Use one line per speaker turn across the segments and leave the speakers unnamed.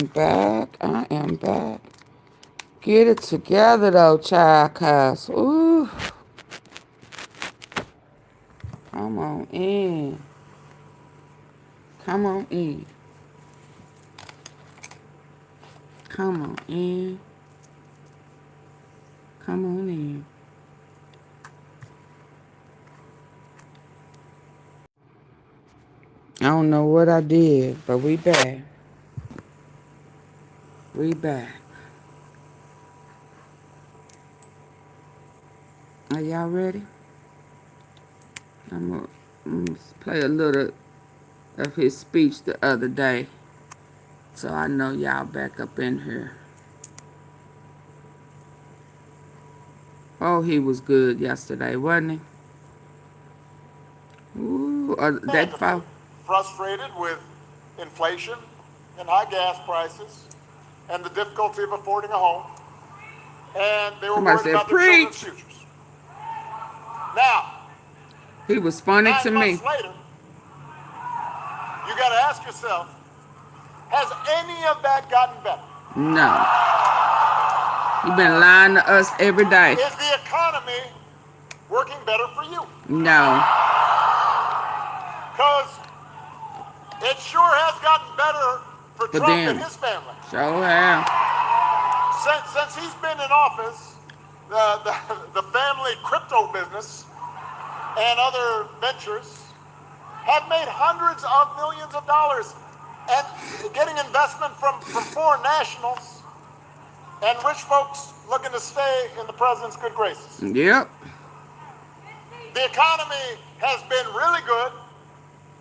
back. I am back. Get it together, though, child, cuz. Ooh. Come on in. Come on in. Come on in. Come on in. I don't know what I did, but we back. We back. Are y'all ready? I'm gonna play a little of his speech the other day, so I know y'all back up in here. Oh, he was good yesterday, wasn't he? Ooh, that file.
Frustrated with inflation and high gas prices and the difficulty of affording a home, and they were worried about their children's futures. Now,
he was funny to me.
9 months later, you got to ask yourself, has any of that gotten better?
No. You've been lying to us every day.
Is the economy working better for you?
No.
Because it sure has gotten better for Trump and his family.
Sure have.
Since he's been in office, the family crypto business and other ventures have made hundreds of millions of dollars and getting investment from foreign nationals and rich folks looking to stay in the president's good graces.
Yep.
The economy has been really good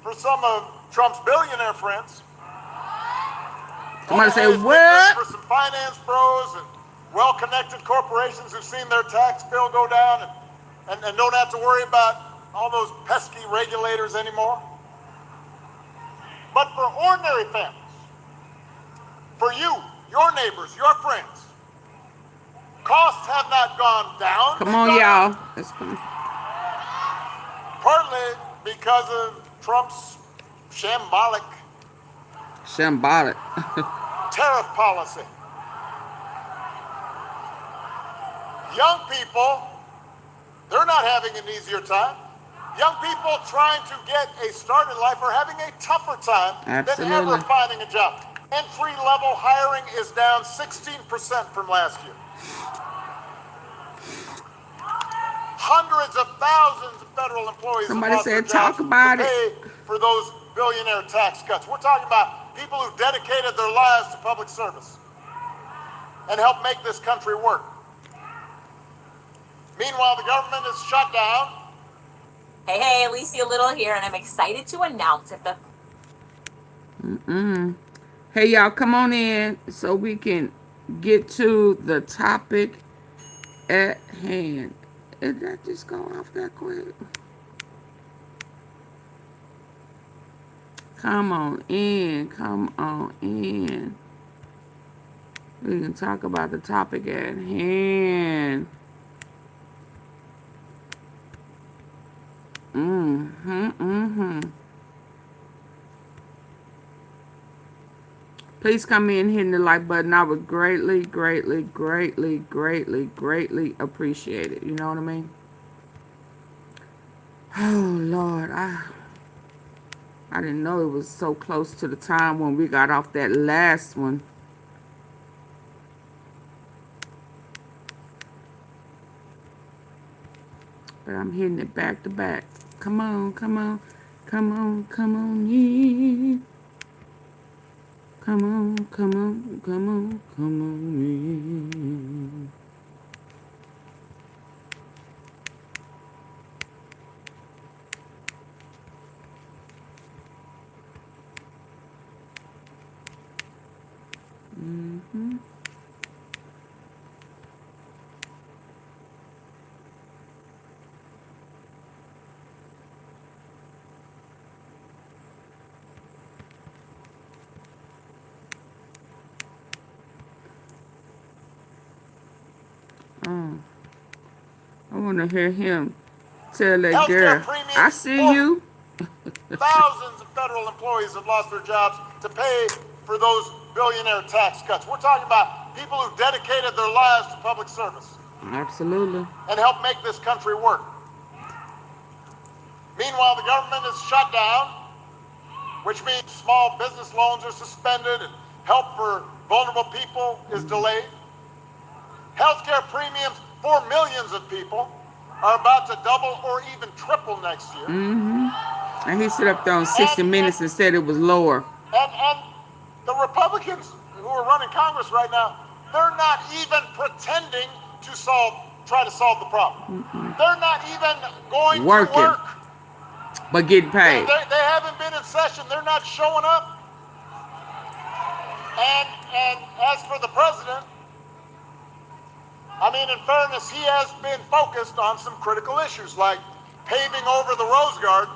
for some of Trump's billionaire friends.
Somebody say what?
For some finance bros and well-connected corporations who've seen their tax bill go down and don't have to worry about all those pesky regulators anymore. But for ordinary families, for you, your neighbors, your friends, costs have not gone down.
Come on, y'all.
Partly because of Trump's shambolic tariff policy. Young people, they're not having an easier time. Young people trying to get a start in life are having a tougher time than ever finding a job. Entry-level hiring is down 16% from last year. Hundreds of thousands of federal employees have lost their jobs to pay for those billionaire tax cuts. We're talking about people who dedicated their lives to public service and helped make this country work. Meanwhile, the government is shut down.
Hey, Alicia Little here, and I'm excited to announce that the...
Hey, y'all, come on in so we can get to the topic at hand. Did that just go off that quick? Come on in. Come on in. We can talk about the topic at hand. Please come in, hitting the like button. I would greatly, greatly, greatly, greatly, greatly appreciate it. You know what I mean? Oh, Lord. I didn't know it was so close to the time when we got off that last one. But I'm hitting it back to back. Come on, come on, come on, come on, yeah. Come on, come on, come on, come on, yeah. I want to hear him tell that girl, I see you.
Thousands of federal employees have lost their jobs to pay for those billionaire tax cuts. We're talking about people who dedicated their lives to public service.
Absolutely.
And helped make this country work. Meanwhile, the government is shut down, which means small business loans are suspended and help for vulnerable people is delayed. Healthcare premiums for millions of people are about to double or even triple next year.
And he stood up there on 60 Minutes and said it was lower.
And the Republicans who are running Congress right now, they're not even pretending to try to solve the problem. They're not even going to work.
But getting paid.
They haven't been in session. They're not showing up. And as for the president, I mean, in fairness, he has been focused on some critical issues like paving over the Rose Garden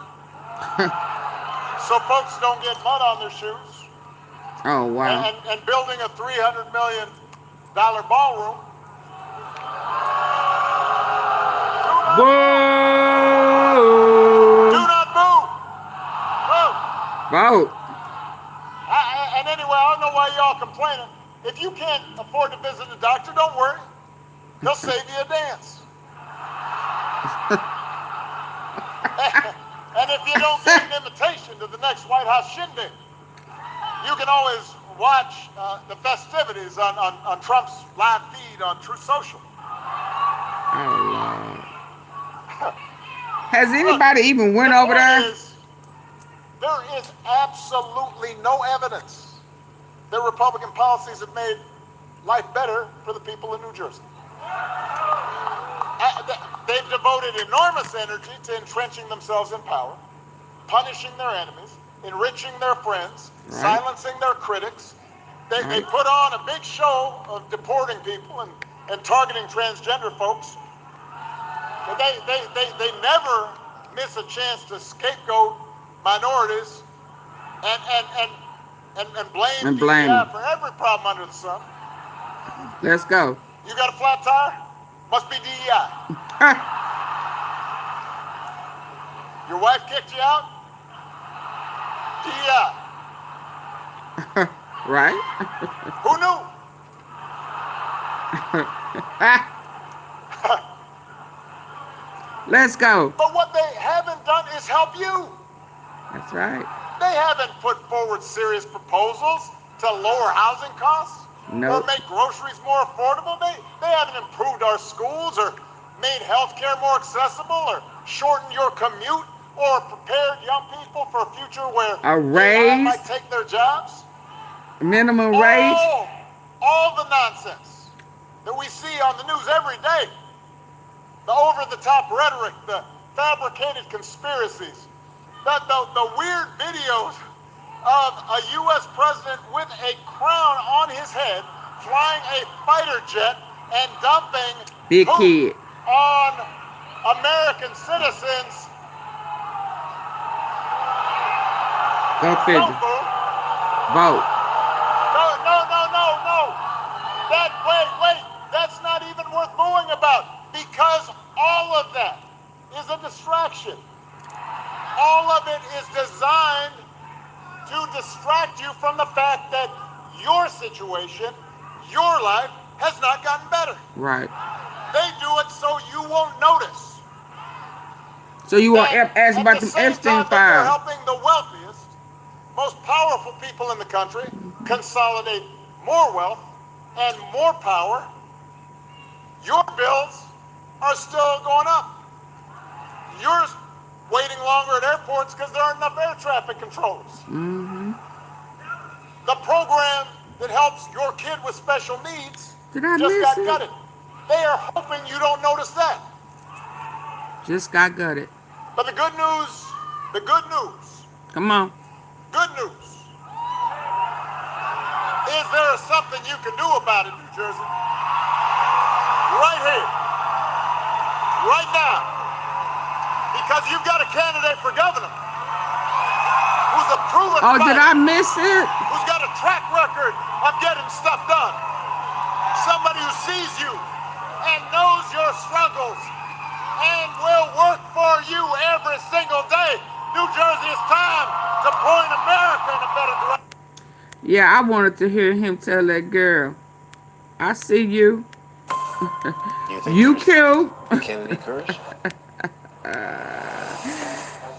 so folks don't get mud on their shoes.
Oh, wow.
And building a $300 million ballroom.
Whoa!
Do not boo!
Vote.
And anyway, I don't know why y'all complaining. If you can't afford to visit the doctor, don't worry. He'll save you a dance. And if you don't get an invitation to the next White House shindig, you can always watch the festivities on Trump's live feed on Truth Social.
Oh, Lord. Has anybody even went over there?
There is absolutely no evidence that Republican policies have made life better for the people in New Jersey. They've devoted enormous energy to entrenching themselves in power, punishing their enemies, enriching their friends, silencing their critics. They put on a big show of deporting people and targeting transgender folks. They never miss a chance to scapegoat minorities and blame DEI for every problem under the sun.
Let's go.
You got a flat tire? Must be DEI. Your wife kicked you out? DEI.
Right?
Who knew?
Let's go.
But what they haven't done is help you.
That's right.
They haven't put forward serious proposals to lower housing costs or make groceries more affordable. They haven't improved our schools or made healthcare more accessible or shortened your commute or prepared young people for a future where they might take their jobs.
Minimum wage.
All the nonsense that we see on the news every day. The over-the-top rhetoric, the fabricated conspiracies, the weird videos of a U.S. president with a crown on his head, flying a fighter jet and dumping poop on American citizens.
Go figure. Vote.
No. Wait. That's not even worth booing about. Because all of that is a distraction. All of it is designed to distract you from the fact that your situation, your life, has not gotten better.
Right.
They do it so you won't notice.
So you won't ask about the Epstein files.
They're helping the wealthiest, most powerful people in the country consolidate more wealth and more power. Your bills are still going up. You're waiting longer at airports because there aren't enough air traffic controllers. The program that helps your kid with special needs just got gutted. They are hoping you don't notice that.
Just got gutted.
But the good news.
Come on.
Good news. Is there something you can do about it, New Jersey? Right here. Right now, because you've got a candidate for governor who's a proven fighter.
Did I miss it?
Who's got a track record of getting stuff done. Somebody who sees you and knows your struggles and will work for you every single day. New Jersey, it's time to point America in a better direction.
Yeah, I wanted to hear him tell that girl, I see you. You cute.
Kennedy curse?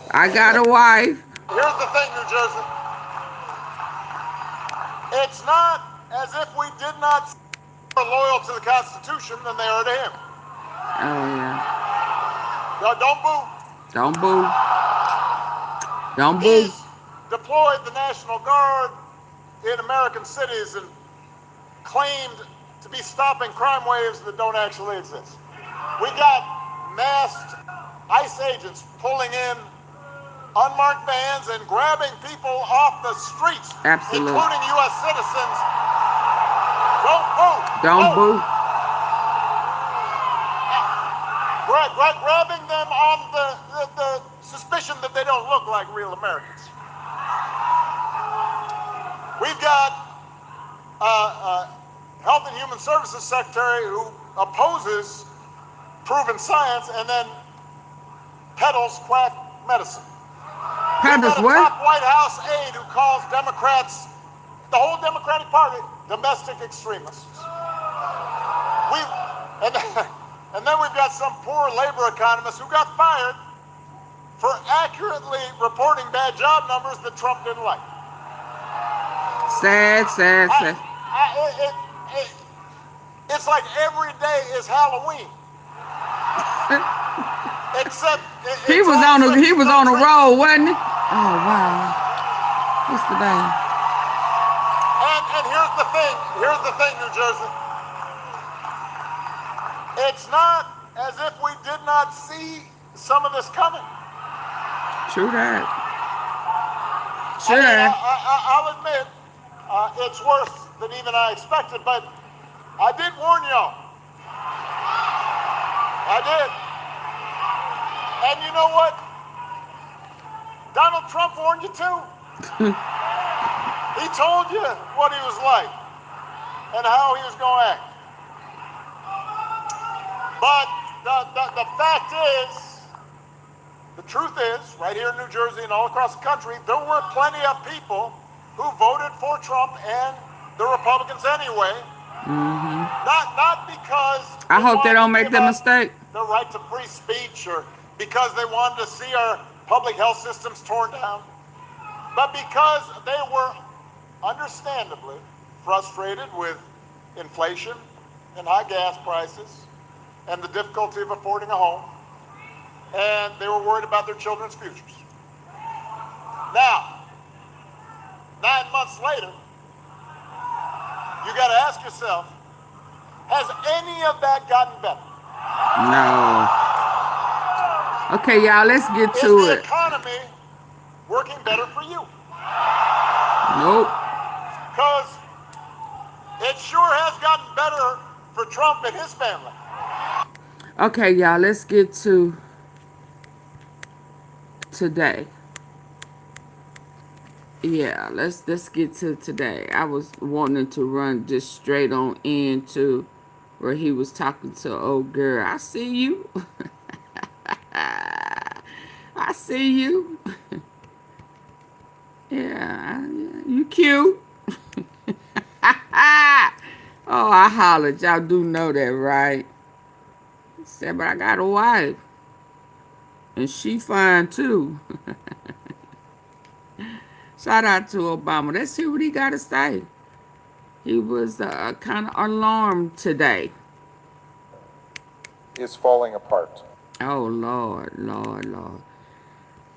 I got a wife.
Here's the thing, New Jersey. It's not as if we did not are loyal to the Constitution than they are to him.
Oh, yeah.
No, don't boo.
Don't boo. Don't boo.
He's deployed the National Guard in American cities and claimed to be stopping crime waves that don't actually exist. We got masked ICE agents pulling in unmarked vans and grabbing people off the streets,
Absolutely.
including U.S. citizens. Don't boo.
Don't boo.
Grabbing them on the suspicion that they don't look like real Americans. We've got Health and Human Services Secretary who opposes proven science and then peddles quack medicine.
Peddles
We've got a
what?
top White House aide who calls Democrats, the whole Democratic Party, domestic extremists. And then we've got some poor labor economist who got fired for accurately reporting bad job numbers that Trump didn't like.
Sad.
It's like every day is Halloween. Except
He was on a roll, wasn't he? Oh wow. What's the name?
And here's the thing, New Jersey. It's not as if we did not see some of this coming.
True that.
I mean, I'll admit, it's worse than even I expected, but I did warn y'all. I did. And you know what? Donald Trump warned you too. He told you what he was like and how he was going to act. But the fact is, the truth is, right here in New Jersey and all across the country, there were plenty of people who voted for Trump and the Republicans anyway.
Mm-hmm.
Not because
I hope they don't make that mistake.
The right to free speech or because they wanted to see our public health systems torn down, but because they were understandably frustrated with inflation and high gas prices and the difficulty of affording a home, and they were worried about their children's futures. Now, 9 months later, you got to ask yourself, has any of that gotten better?
No. Okay, y'all, let's get to
Is the
it.
economy working better for you?
Nope.
Because it sure has gotten better for Trump and his family.
Okay, y'all, let's get to today. Yeah, let's get to today. I was wanting to run just straight on into where he was talking to an old girl. I see you. I see you. Yeah, you cute. Oh, I hollered. Y'all do know that, right? He said, but I got a wife. And she fine, too. Shout out to Obama. Let's hear what he got to say. He was kind of alarmed today.
Is falling apart.
Oh, Lord.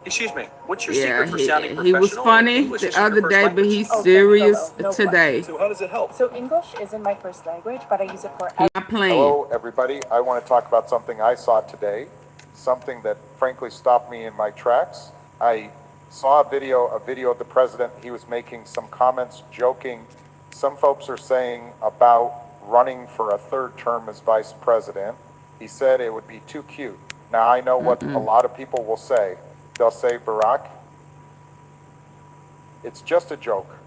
Excuse me, what's your
Yeah,
secret for sounding
he
professional?
was funny
English
the
isn't your
other
first
day, but
language.
he's
Oh,
serious
no
today.
question.
So how does it help?
So English isn't my first language, but I use it for
Not playing.
Hello, everybody. I want to talk about something I saw today, something that frankly stopped me in my tracks. I saw a video of the president. He was making some comments, joking. Some folks are saying about running for a third term as vice president. He said it would be too cute. Now, I know what a lot of people will say. They'll say, Barack, it's just a joke.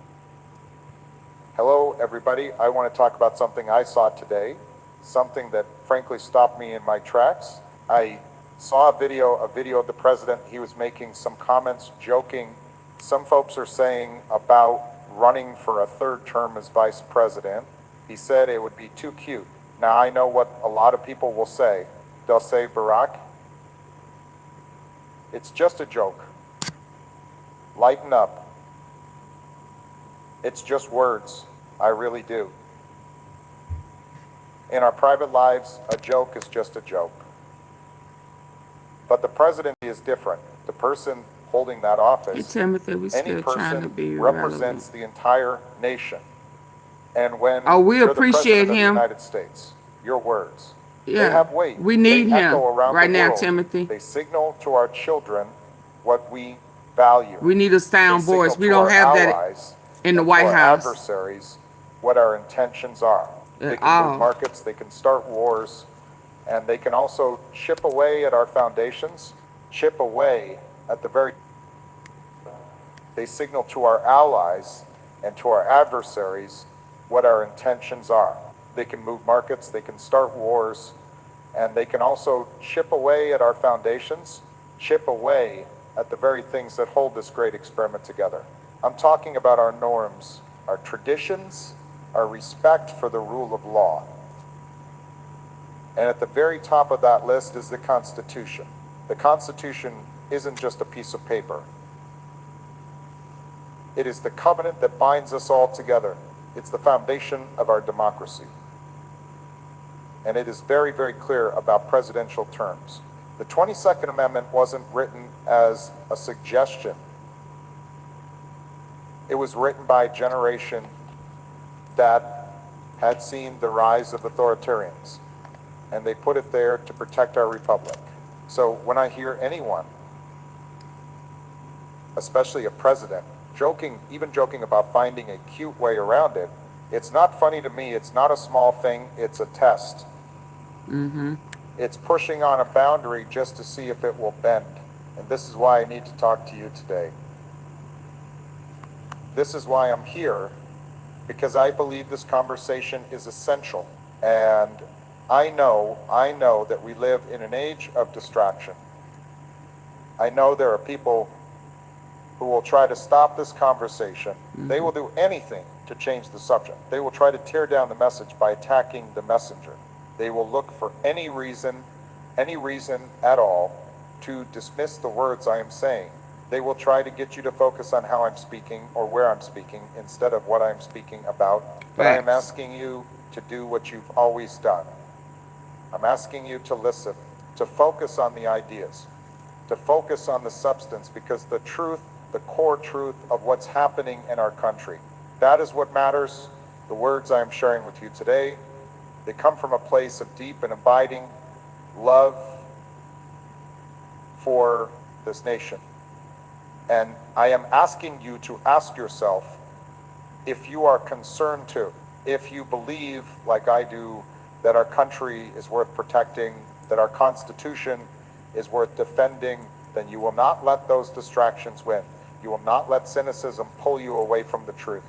Hello, everybody. I want to talk about something I saw today, something that frankly stopped me in my tracks. I saw a video of the president. He was making some comments, joking. Some folks are saying about running for a third term as vice president. He said it would be too cute. Now I know what a lot of people will say. They'll say, Barack, it's just a joke. Lighten up. It's just words. I really do. In our private lives, a joke is just a joke. But the presidency is different. The person holding that
Hey,
office,
Timothy, we
any
still trying to
person
be
represents
relevant.
the entire nation. And when
Oh, we
you're the
appreciate
president of the
him.
United States, your words, they
Yeah,
have weight.
we need
They
him
echo around
right
the
now,
world.
Timothy.
They signal to our children what we value.
We need a
They
sound
signal
voice. We
to
don't
our
have that
allies
in the
and to
White
our
House
adversaries what our intentions are. They
at
can move
all.
markets, they can start wars, and they can also chip away at our foundations, chip away at the very. They signal to our allies and to our adversaries what our intentions are. They can move markets, they can start wars, and they can also chip away at our foundations, chip away at the very things that hold this great experiment together. I'm talking about our norms, our traditions, our respect for the rule of law. And at the very top of that list is the Constitution. The Constitution isn't just a piece of paper. It is the covenant that binds us all together. It's the foundation of our democracy. And it is very, very clear about presidential terms. The 22nd Amendment wasn't written as a suggestion. It was written by a generation that had seen the rise of authoritarians. And they put it there to protect our republic. So when I hear anyone, especially a president, even joking about finding a cute way around it, it's not funny to me. It's not a small thing. It's a test. It's pushing on a boundary just to see if it will bend. And this is why I need to talk to you today. This is why I'm here, because I believe this conversation is essential. And I know that we live in an age of distraction. I know there are people who will try to stop this conversation. They will do anything to change the subject. They will try to tear down the message by attacking the messenger. They will look for any reason at all to dismiss the words I am saying. They will try to get you to focus on how I'm speaking or where I'm speaking instead of what I'm speaking about. But I am
Facts.
asking you to do what you've always done. I'm asking you to listen, to focus on the ideas, to focus on the substance, because the truth, the core truth of what's happening in our country, that is what matters. The words I am sharing with you today, they come from a place of deep and abiding love for this nation. And I am asking you to ask yourself if you are concerned too, if you believe, like I do, that our country is worth protecting, that our Constitution is worth defending, then you will not let those distractions win. You will not let cynicism pull you away from the truth.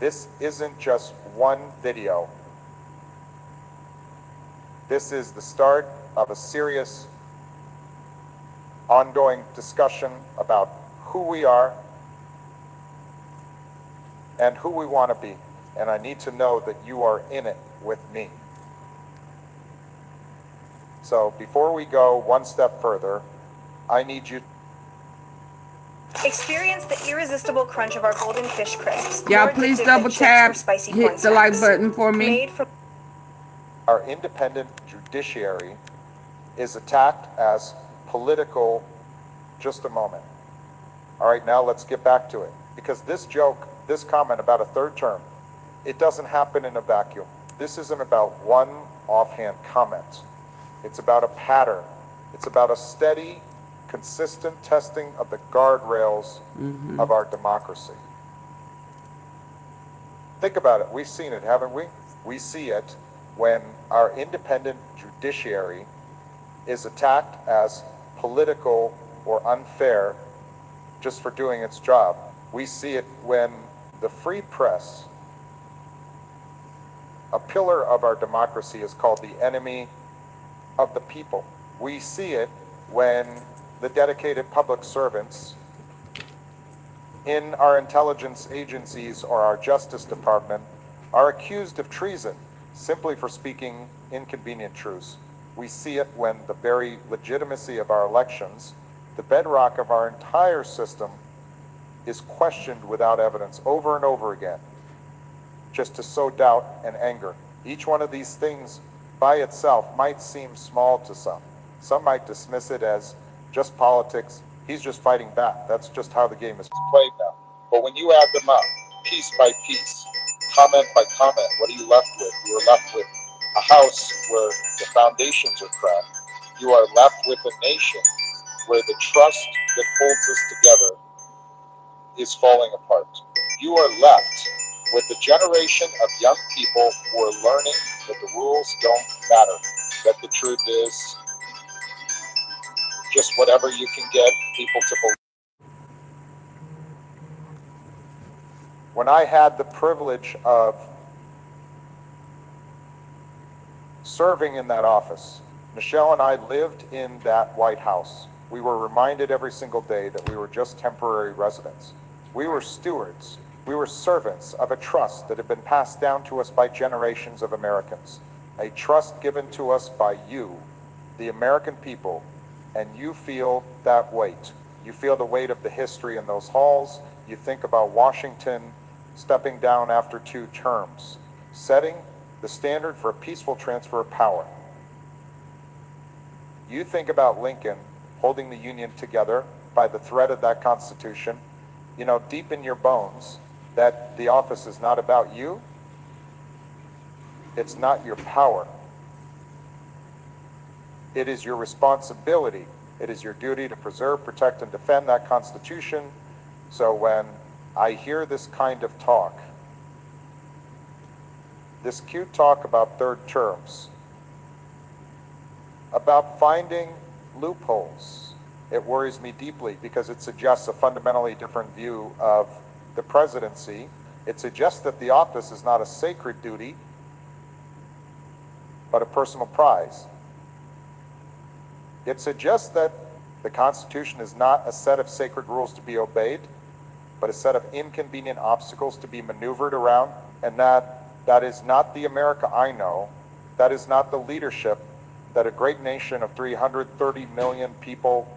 This isn't just one video. This is the start of a serious, ongoing discussion about who we are and who we want to be. And I need to know that you are in it with me. So before we go one step further, I need you.
Experience the irresistible crunch of our golden fish crisps.
Y'all
More
please
addictive
double
than chips
tap,
or spicy
hit
corn
the like
snacks.
button for me.
Made from
Our independent judiciary is attacked as political. Just a moment. All right, now let's get back to it. Because this joke, this comment about a third term, it doesn't happen in a vacuum. This isn't about one offhand comment. It's about a pattern. It's about a steady, consistent testing of the guardrails of our democracy. Think about it. We've seen it, haven't we? We see it when our independent judiciary is attacked as political or unfair just for doing its job. We see it when the free press, a pillar of our democracy, is called the enemy of the people. We see it when the dedicated public servants in our intelligence agencies or our Justice Department are accused of treason simply for speaking inconvenient truths. We see it when the very legitimacy of our elections, the bedrock of our entire system, is questioned without evidence over and over again, just to sow doubt and anger. Each one of these things by itself might seem small to some. Some might dismiss it as just politics. He's just fighting back. That's just how the game is played now. But when you add them up, piece by piece, comment by comment, what are you left with? You are left with a house where the foundations are cracked. You are left with a nation where the trust that holds us together is falling apart. You are left with a generation of young people who are learning that the rules don't matter, that the truth is just whatever you can get people to believe. When I had the privilege of serving in that office, Michelle and I lived in that White House. We were reminded every single day that we were just temporary residents. We were stewards. We were servants of a trust that had been passed down to us by generations of Americans. A trust given to us by you, the American people, and you feel that weight. You feel the weight of the history in those halls. You think about Washington stepping down after 2 terms, setting the standard for a peaceful transfer of power. You think about Lincoln holding the Union together by the thread of that Constitution. You know, deep in your bones, that the office is not about you. It's not your power. It is your responsibility. It is your duty to preserve, protect, and defend that Constitution. So when I hear this kind of talk, this cute talk about 3rd terms, about finding loopholes, it worries me deeply because it suggests a fundamentally different view of the presidency. It suggests that the office is not a sacred duty, but a personal prize. It suggests that the Constitution is not a set of sacred rules to be obeyed, but a set of inconvenient obstacles to be maneuvered around, and that is not the America I know. That is not the leadership that a great nation of 330 million people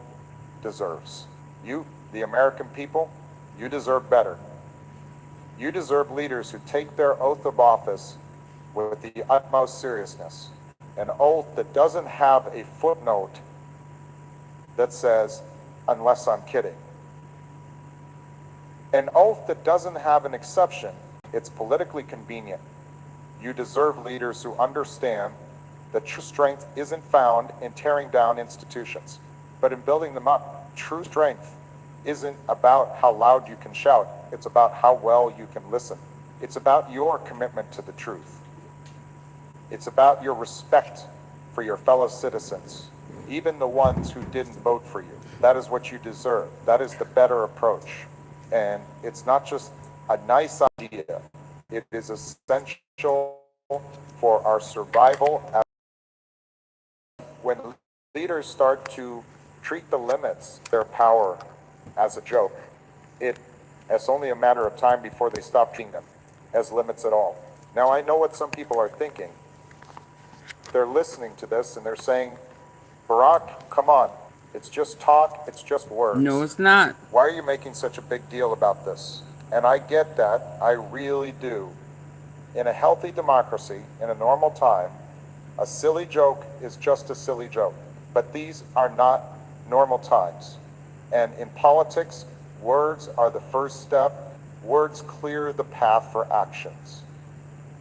deserves. You, the American people, you deserve better. You deserve leaders who take their oath of office with the utmost seriousness. An oath that doesn't have a footnote that says, unless I'm kidding. An oath that doesn't have an exception. It's politically convenient. You deserve leaders who understand that true strength isn't found in tearing down institutions, but in building them up. True strength isn't about how loud you can shout. It's about how well you can listen. It's about your commitment to the truth. It's about your respect for your fellow citizens, even the ones who didn't vote for you. That is what you deserve. That is the better approach. And it's not just a nice idea. It is essential for our survival. When leaders start to treat the limits of their power as a joke, it's only a matter of time before they stop treating them as limits at all. Now, I know what some people are thinking. They're listening to this and they're saying, Barack, come on. It's just talk. It's just words.
No, it's not.
Why are you making such a big deal about this? And I get that. I really do. In a healthy democracy, in a normal time, a silly joke is just a silly joke. But these are not normal times. And in politics, words are the first step. Words clear the path for actions.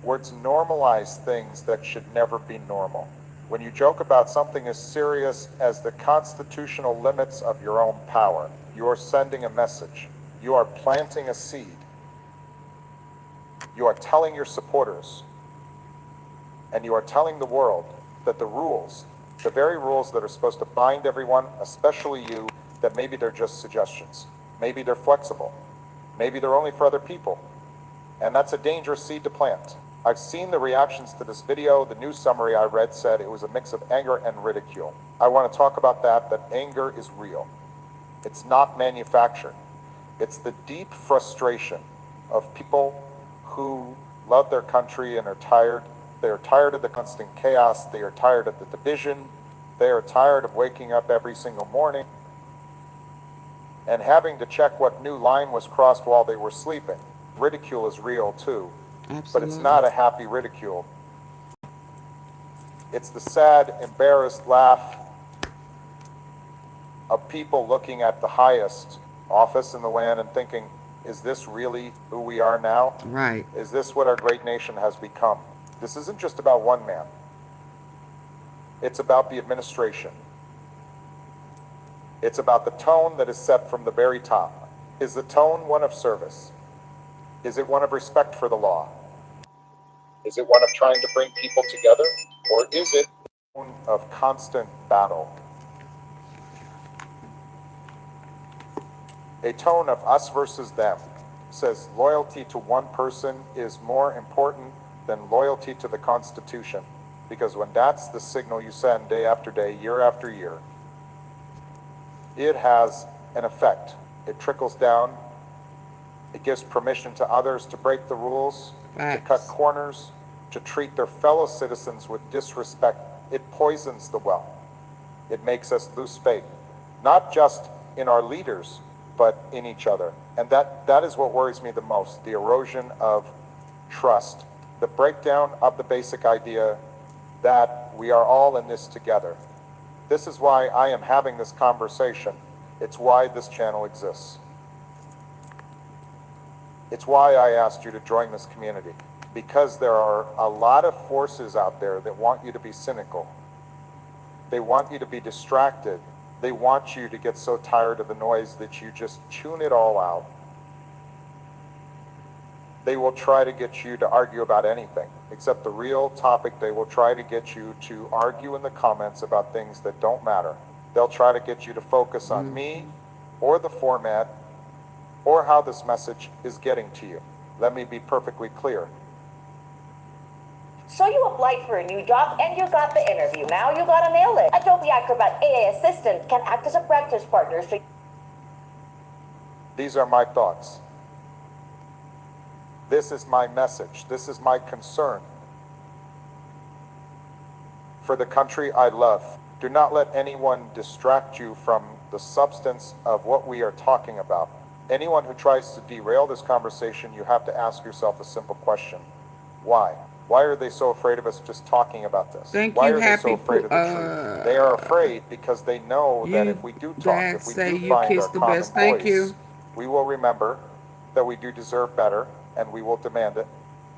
Words normalize things that should never be normal. When you joke about something as serious as the constitutional limits of your own power, you are sending a message. You are planting a seed. You are telling your supporters, and you are telling the world that the rules, the very rules that are supposed to bind everyone, especially you, that maybe they're just suggestions. Maybe they're flexible. Maybe they're only for other people. And that's a dangerous seed to plant. I've seen the reactions to this video. The news summary I read said it was a mix of anger and ridicule. I want to talk about that anger is real. It's not manufactured. It's the deep frustration of people who love their country and are tired. They are tired of the constant chaos. They are tired of the division. They are tired of waking up every single morning and having to check what new line was crossed while they were sleeping. Ridicule is real too, but it's
Absolutely.
not a happy ridicule. It's the sad, embarrassed laugh of people looking at the highest office in the land and thinking, is this really who we are now?
Right.
Is this what our great nation has become? This isn't just about one man. It's about the administration. It's about the tone that is set from the very top. Is the tone one of service? Is it one of respect for the law? Is it one of trying to bring people together? Or is it one of constant battle? A tone of us versus them says loyalty to one person is more important than loyalty to the Constitution. Because when that's the signal you send day after day, year after year, it has an effect. It trickles down. It gives permission to others to break the rules, to cut
Facts.
corners, to treat their fellow citizens with disrespect. It poisons the well. It makes us lose faith, not just in our leaders, but in each other. And that is what worries me the most, the erosion of trust, the breakdown of the basic idea that we are all in this together. This is why I am having this conversation. It's why this channel exists. It's why I asked you to join this community, because there are a lot of forces out there that want you to be cynical. They want you to be distracted. They want you to get so tired of the noise that you just tune it all out. They will try to get you to argue about anything except the real topic. They will try to get you to argue in the comments about things that don't matter. They'll try to get you to focus on me or the format or how this message is getting to you. Let me be perfectly clear.
So you applied for a new job and you got the interview. Now you gotta nail it. ADOLPH Acrobat AI Assistant can act as a practice partner so
These are my thoughts. This is my message. This is my concern for the country I love. Do not let anyone distract you from the substance of what we are talking about. Anyone who tries to derail this conversation, you have to ask yourself a simple question. Why? Why are they so afraid of us just talking about this?
Thank
Why
you,
are they so
Happy
afraid of the truth? They are afraid because they know that if we do talk,
Dad
if we
say
do
you
find
kiss
our
the
common
best. Thank you.
voice, we will remember that we do deserve better and we will demand it.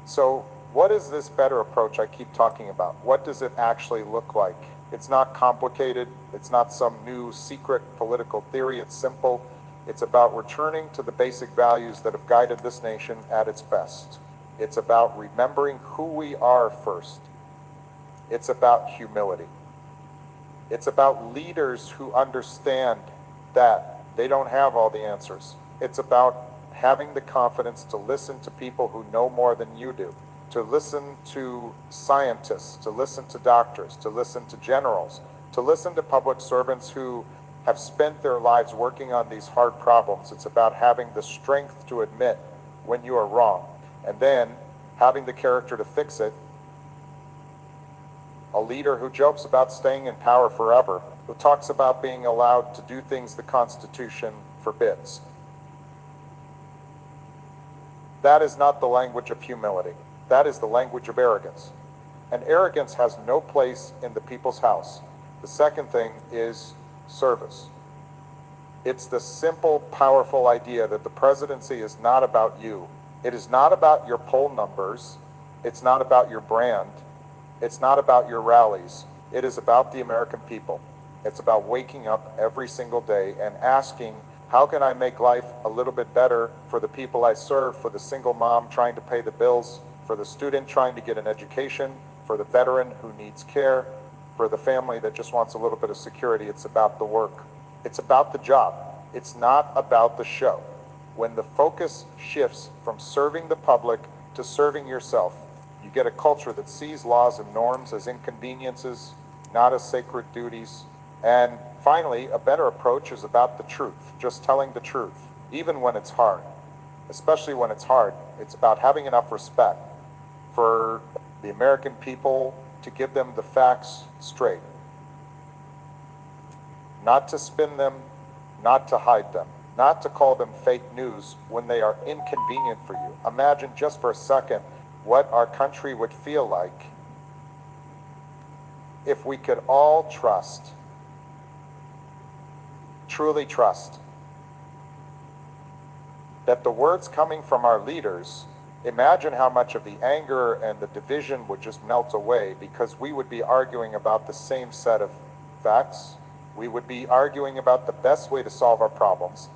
So what is this better approach I keep talking about? What does it actually look like? It's not complicated. It's not some new secret political theory. It's simple. It's about returning to the basic values that have guided this nation at its best. It's about remembering who we are first. It's about humility. It's about leaders who understand that they don't have all the answers. It's about having the confidence to listen to people who know more than you do, to listen to scientists, to listen to doctors, to listen to generals, to listen to public servants who have spent their lives working on these hard problems. It's about having the strength to admit when you are wrong, and then having the character to fix it. A leader who jokes about staying in power forever, who talks about being allowed to do things the Constitution forbids. That is not the language of humility. That is the language of arrogance. And arrogance has no place in the people's house. The second thing is service. It's the simple, powerful idea that the presidency is not about you. It is not about your poll numbers. It's not about your brand. It's not about your rallies. It is about the American people. It's about waking up every single day and asking, how can I make life a little bit better for the people I serve, for the single mom trying to pay the bills, for the student trying to get an education, for the veteran who needs care, for the family that just wants a little bit of security. It's about the work. It's about the job. It's not about the show. When the focus shifts from serving the public to serving yourself, you get a culture that sees laws and norms as inconveniences, not as sacred duties. And finally, a better approach is about the truth, just telling the truth. even when it's hard. Especially when it's hard, it's about having enough respect for the American people to give them the facts straight. Not to spin them, not to hide them, not to call them fake news when they are inconvenient for you. Imagine just for a second what our country would feel like if we could all trust, truly trust, that the words coming from our leaders, imagine how much of the anger and the division would just melt away, because we would be arguing about the same set of facts. We would be arguing about the best way to solve our problems,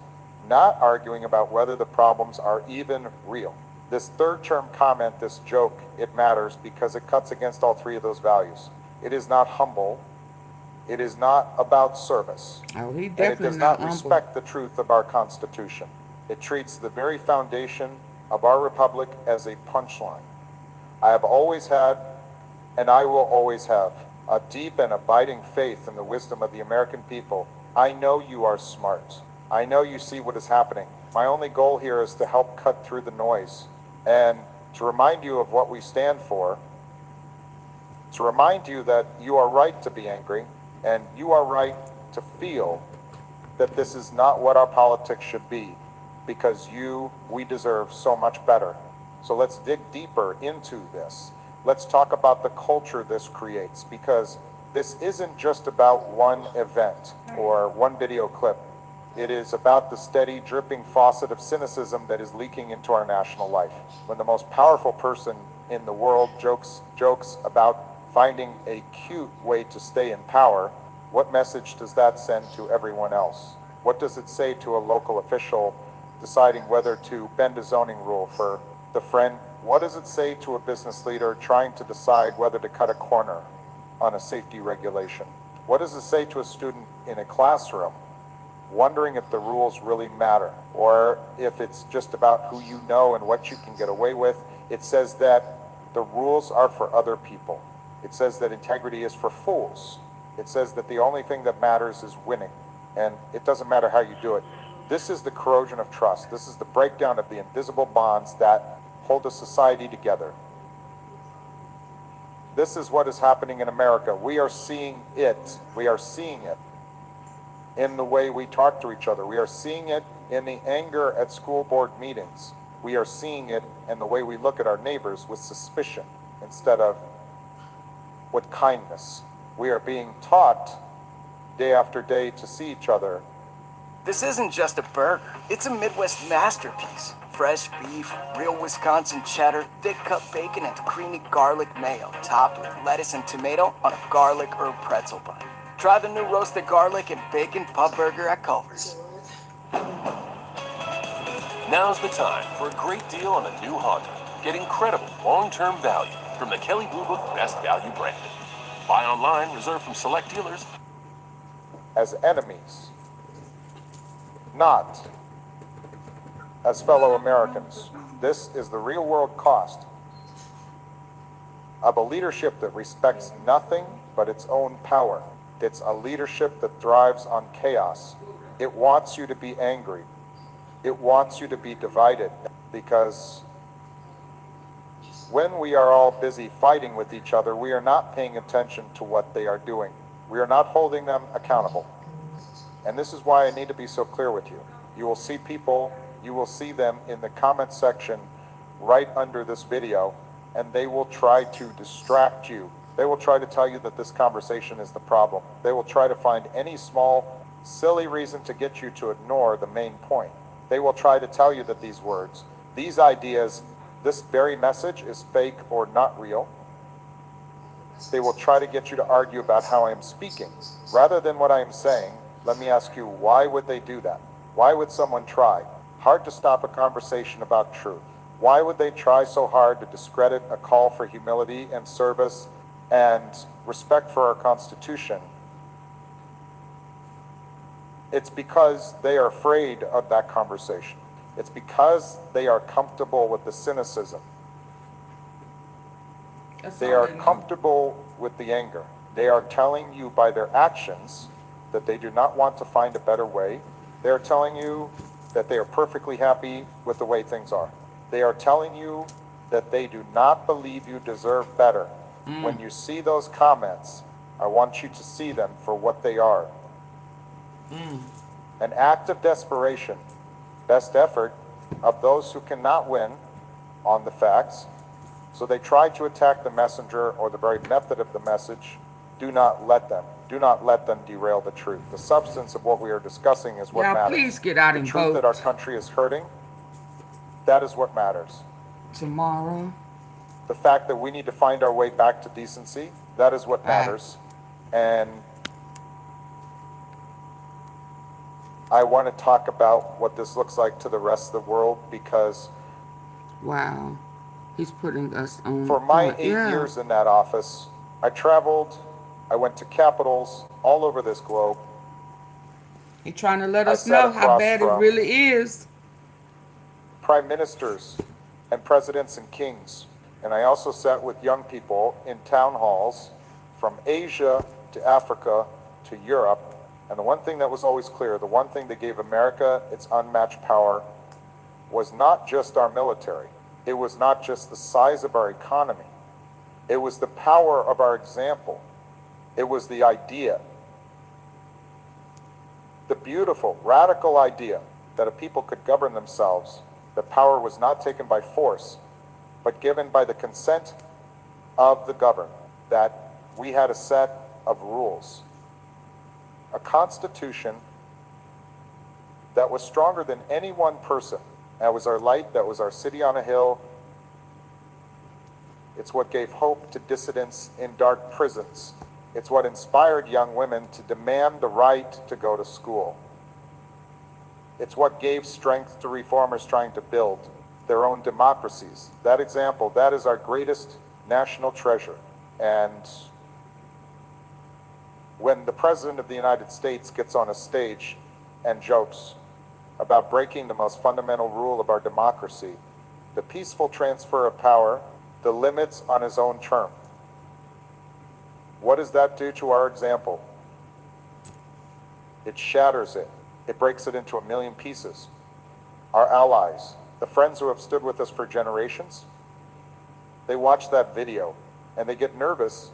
not arguing about whether the problems are even real. This third term comment, this joke, it matters because it cuts against all three of those values. It is not humble. It is not about service.
Oh, he
And it
definitely
does
not
not
humble.
respect the truth of our Constitution. It treats the very foundation of our republic as a punchline. I have always had, and I will always have, a deep and abiding faith in the wisdom of the American people. I know you are smart. I know you see what is happening. My only goal here is to help cut through the noise and to remind you of what we stand for, to remind you that you are right to be angry and you are right to feel that this is not what our politics should be, because we deserve so much better. So let's dig deeper into this. Let's talk about the culture this creates, because this isn't just about one event or one video clip. It is about the steady dripping faucet of cynicism that is leaking into our national life. When the most powerful person in the world jokes about finding a cute way to stay in power, what message does that send to everyone else? What does it say to a local official deciding whether to bend a zoning rule for the friend? What does it say to a business leader trying to decide whether to cut a corner on a safety regulation? What does it say to a student in a classroom wondering if the rules really matter, or if it's just about who you know and what you can get away with? It says that the rules are for other people. It says that integrity is for fools. It says that the only thing that matters is winning, and it doesn't matter how you do it. This is the corrosion of trust. This is the breakdown of the invisible bonds that hold a society together. This is what is happening in America. We are seeing it. We are seeing it in the way we talk to each other. We are seeing it in the anger at school board meetings. We are seeing it in the way we look at our neighbors with suspicion instead of with kindness. We are being taught day after day to see each other.
This isn't just a burger, it's a Midwest masterpiece. Fresh beef, real Wisconsin cheddar, thick cut bacon, and creamy garlic mayo, topped with lettuce and tomato on a garlic herb pretzel bun. Try the new roasted garlic and bacon pub burger at Culver's.
Now's the time for a great deal on a new Honda. Get incredible long-term value from the Kelley Blue Book Best Value brand. Buy online, reserved from select dealers.
As enemies, not as fellow Americans. This is the real world cost of a leadership that respects nothing but its own power. It's a leadership that thrives on chaos. It wants you to be angry. It wants you to be divided, because when we are all busy fighting with each other, we are not paying attention to what they are doing. We are not holding them accountable. And this is why I need to be so clear with you. You will see people, you will see them in the comment section right under this video, and they will try to distract you. They will try to tell you that this conversation is the problem. They will try to find any small, silly reason to get you to ignore the main point. They will try to tell you that these words, these ideas, this very message is fake or not real. They will try to get you to argue about how I am speaking. Rather than what I am saying, let me ask you, why would they do that? Why would someone try hard to stop a conversation about truth? Why would they try so hard to discredit a call for humility and service and respect for our Constitution? It's because they are afraid of that conversation. It's because they are comfortable with the cynicism. They are comfortable with the anger. They are telling you by their actions that they do not want to find a better way. They are telling you that they are perfectly happy with the way things are. They are telling you that they do not believe you deserve better. When you see those comments, I want you to see them for what they are. An act of desperation, best effort of those who cannot win on the facts. So they try to attack the messenger or the very method of the message. Do not let them. Do not let them derail the truth. The substance of what we are discussing is what
Y'all
matters.
please get out
the
and
truth that our
vote
country is hurting, that is what matters.
tomorrow.
The fact that we need to find our way back to decency, that is what matters. And I want to talk about what this looks like to the rest of the world, because
Wow. He's putting us on.
for my
point.
8
Yeah.
years in that office, I traveled, I went to capitals all over this globe.
He's trying to let
I
us
sat
know how
across
bad it
from
really is.
prime ministers and presidents and kings. And I also sat with young people in town halls from Asia to Africa to Europe. And the one thing that was always clear, the one thing that gave America its unmatched power, was not just our military. It was not just the size of our economy. It was the power of our example. It was the idea, the beautiful, radical idea that a people could govern themselves, that power was not taken by force, but given by the consent of the governed, that we had a set of rules, a constitution that was stronger than any one person. That was our light, that was our city on a hill. It's what gave hope to dissidents in dark prisons. It's what inspired young women to demand the right to go to school. It's what gave strength to reformers trying to build their own democracies. That example, that is our greatest national treasure. And when the President of the United States gets on a stage and jokes about breaking the most fundamental rule of our democracy, the peaceful transfer of power, the limits on his own term, what does that do to our example? It shatters it. It breaks it into a million pieces. Our allies, the friends who have stood with us for generations, they watch that video and they get nervous.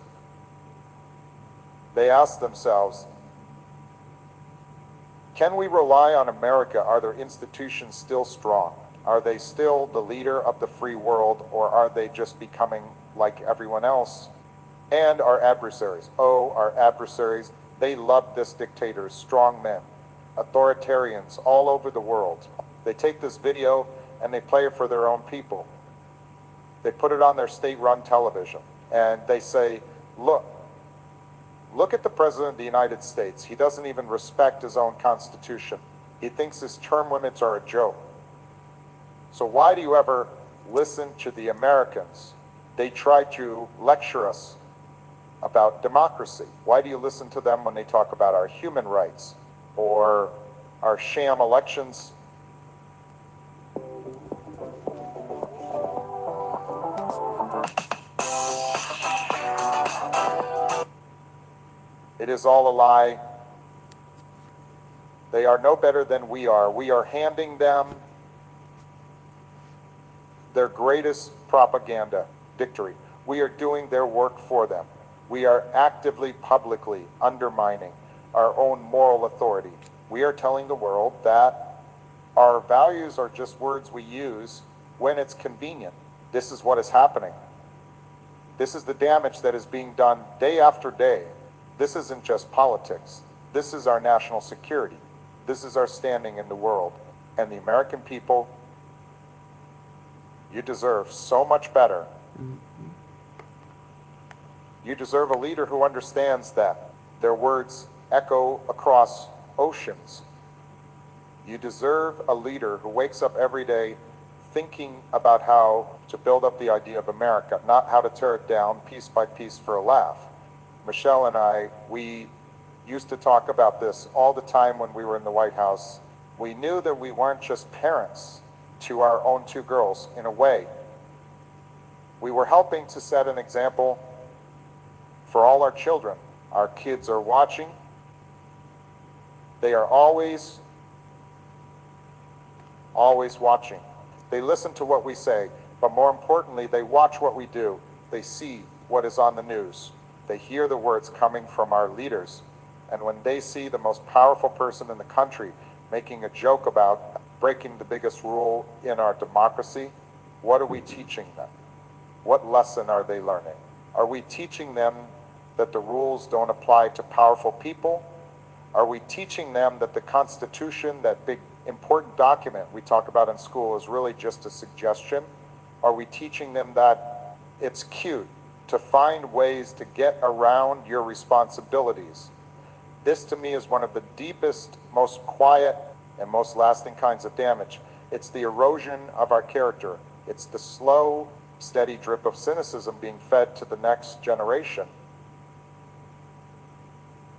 They ask themselves, can we rely on America? Are their institutions still strong? Are they still the leader of the free world, or are they just becoming like everyone else? And our adversaries, our adversaries, they love this dictators, strong men, authoritarians all over the world. They take this video and they play it for their own people. They put it on their state-run television and they say, look at the President of the United States. He doesn't even respect his own Constitution. He thinks his term limits are a joke. So why do you ever listen to the Americans? They try to lecture us about democracy. Why do you listen to them when they talk about our human rights or our sham elections? It is all a lie. They are no better than we are. We are handing them their greatest propaganda victory. We are doing their work for them. We are actively, publicly undermining our own moral authority. We are telling the world that our values are just words we use when it's convenient. This is what is happening. This is the damage that is being done day after day. This isn't just politics. This is our national security. This is our standing in the world. And the American people, you deserve so much better. You deserve a leader who understands that their words echo across oceans. You deserve a leader who wakes up every day thinking about how to build up the idea of America, not how to tear it down piece by piece for a laugh. Michelle and I, we used to talk about this all the time when we were in the White House. We knew that we weren't just parents to our own two girls, in a way. We were helping to set an example for all our children. Our kids are watching. They are always always watching. They listen to what we say, but more importantly, they watch what we do. They see what is on the news. They hear the words coming from our leaders. And when they see the most powerful person in the country making a joke about breaking the biggest rule in our democracy, what are we teaching them? What lesson are they learning? Are we teaching them that the rules don't apply to powerful people? Are we teaching them that the Constitution, that big important document we talk about in school, is really just a suggestion? Are we teaching them that it's cute to find ways to get around your responsibilities? This to me is one of the deepest, most quiet, and most lasting kinds of damage. It's the erosion of our character. It's the slow, steady drip of cynicism being fed to the next generation.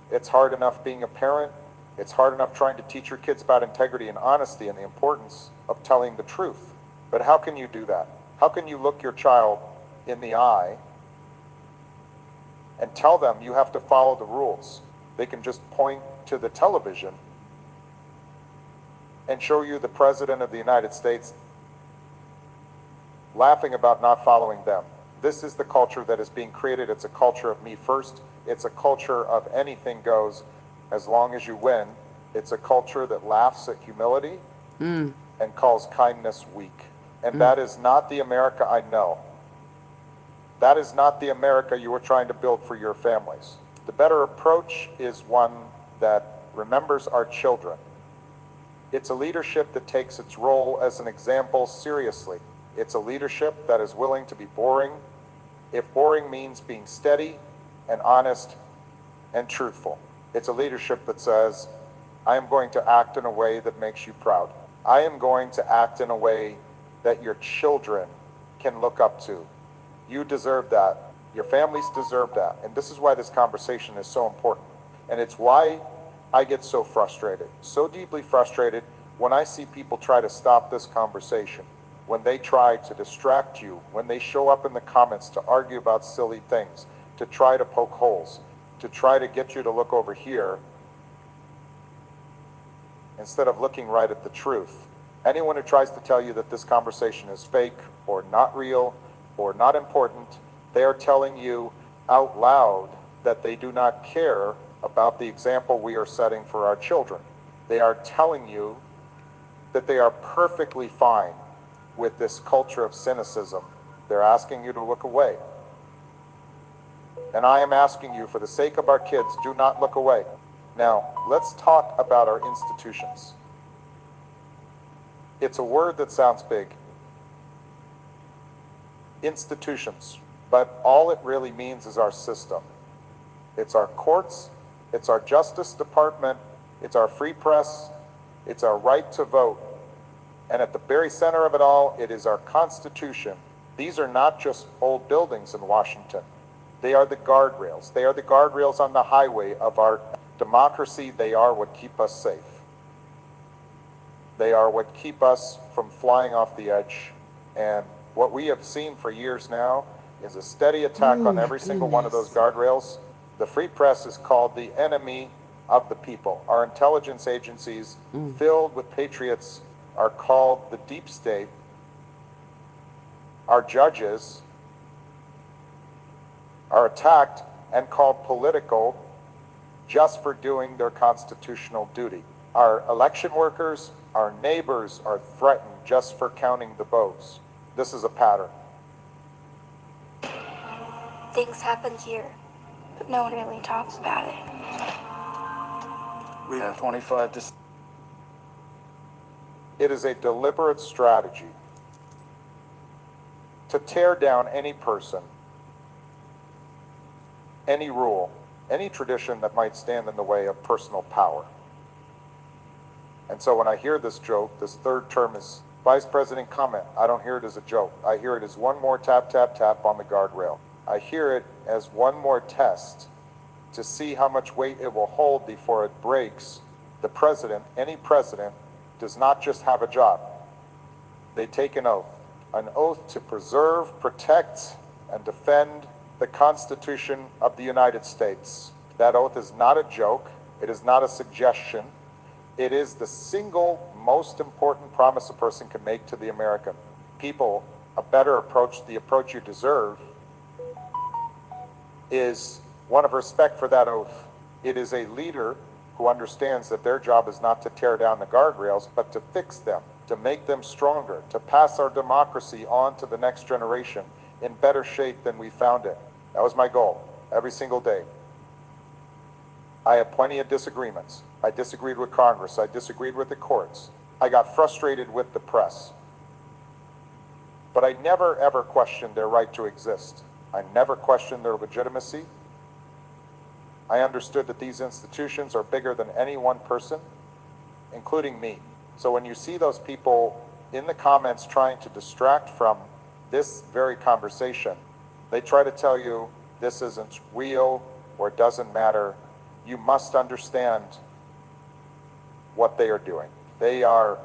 It's hard enough being a parent. It's hard enough trying to teach your kids about integrity and honesty and the importance of telling the truth. But how can you do that? How can you look your child in the eye and tell them you have to follow the rules? They can just point to the television and show you the President of the United States laughing about not following them. This is the culture that is being created. It's a culture of me first. It's a culture of anything goes as long as you win. It's a culture that laughs at humility and calls kindness weak. And that is not the America I know. That is not the America you are trying to build for your families. The better approach is one that remembers our children. It's a leadership that takes its role as an example seriously. It's a leadership that is willing to be boring, if boring means being steady and honest and truthful. It's a leadership that says, I am going to act in a way that makes you proud. I am going to act in a way that your children can look up to. You deserve that. Your families deserve that. And this is why this conversation is so important. And it's why I get so frustrated, so deeply frustrated when I see people try to stop this conversation, when they try to distract you, when they show up in the comments to argue about silly things, to try to poke holes, to try to get you to look over here instead of looking right at the truth. Anyone who tries to tell you that this conversation is fake or not real or not important, they are telling you out loud that they do not care about the example we are setting for our children. They are telling you that they are perfectly fine with this culture of cynicism. They're asking you to look away. And I am asking you, for the sake of our kids, do not look away. Now, let's talk about our institutions. It's a word that sounds big. Institutions. But all it really means is our system. It's our courts, it's our Justice Department, it's our free press, it's our right to vote. And at the very center of it all, it is our Constitution. These are not just old buildings in Washington. They are the guardrails. They are the guardrails on the highway of our democracy. They are what keep us safe. They are what keep us from flying off the edge. And what we have seen for years now is a steady attack on every single one of those guardrails. The free press is called the enemy of the people. Our intelligence agencies, filled with patriots, are called the deep state. Our judges are attacked and called political just for doing their constitutional duty. Our election workers, our neighbors are threatened just for counting the votes. This is a pattern.
Things happen here, but no one really talks about it.
We have 25 to...
It is a deliberate strategy to tear down any person, any rule, any tradition that might stand in the way of personal power. And so when I hear this joke, this third term is Vice President comment, I don't hear it as a joke. I hear it as one more tap, tap, tap on the guardrail. I hear it as one more test to see how much weight it will hold before it breaks. The president, any president, does not just have a job. They take an oath to preserve, protect, and defend the Constitution of the United States. That oath is not a joke. It is not a suggestion. It is the single most important promise a person can make to the American people, a better approach, the approach you deserve, is one of respect for that oath. It is a leader who understands that their job is not to tear down the guardrails, but to fix them, to make them stronger, to pass our democracy on to the next generation in better shape than we found it. That was my goal every single day. I had plenty of disagreements. I disagreed with Congress. I disagreed with the courts. I got frustrated with the press. But I never ever questioned their right to exist. I never questioned their legitimacy. I understood that these institutions are bigger than any one person, including me. So when you see those people in the comments trying to distract from this very conversation, they try to tell you this isn't real or it doesn't matter. You must understand what they are doing. They are,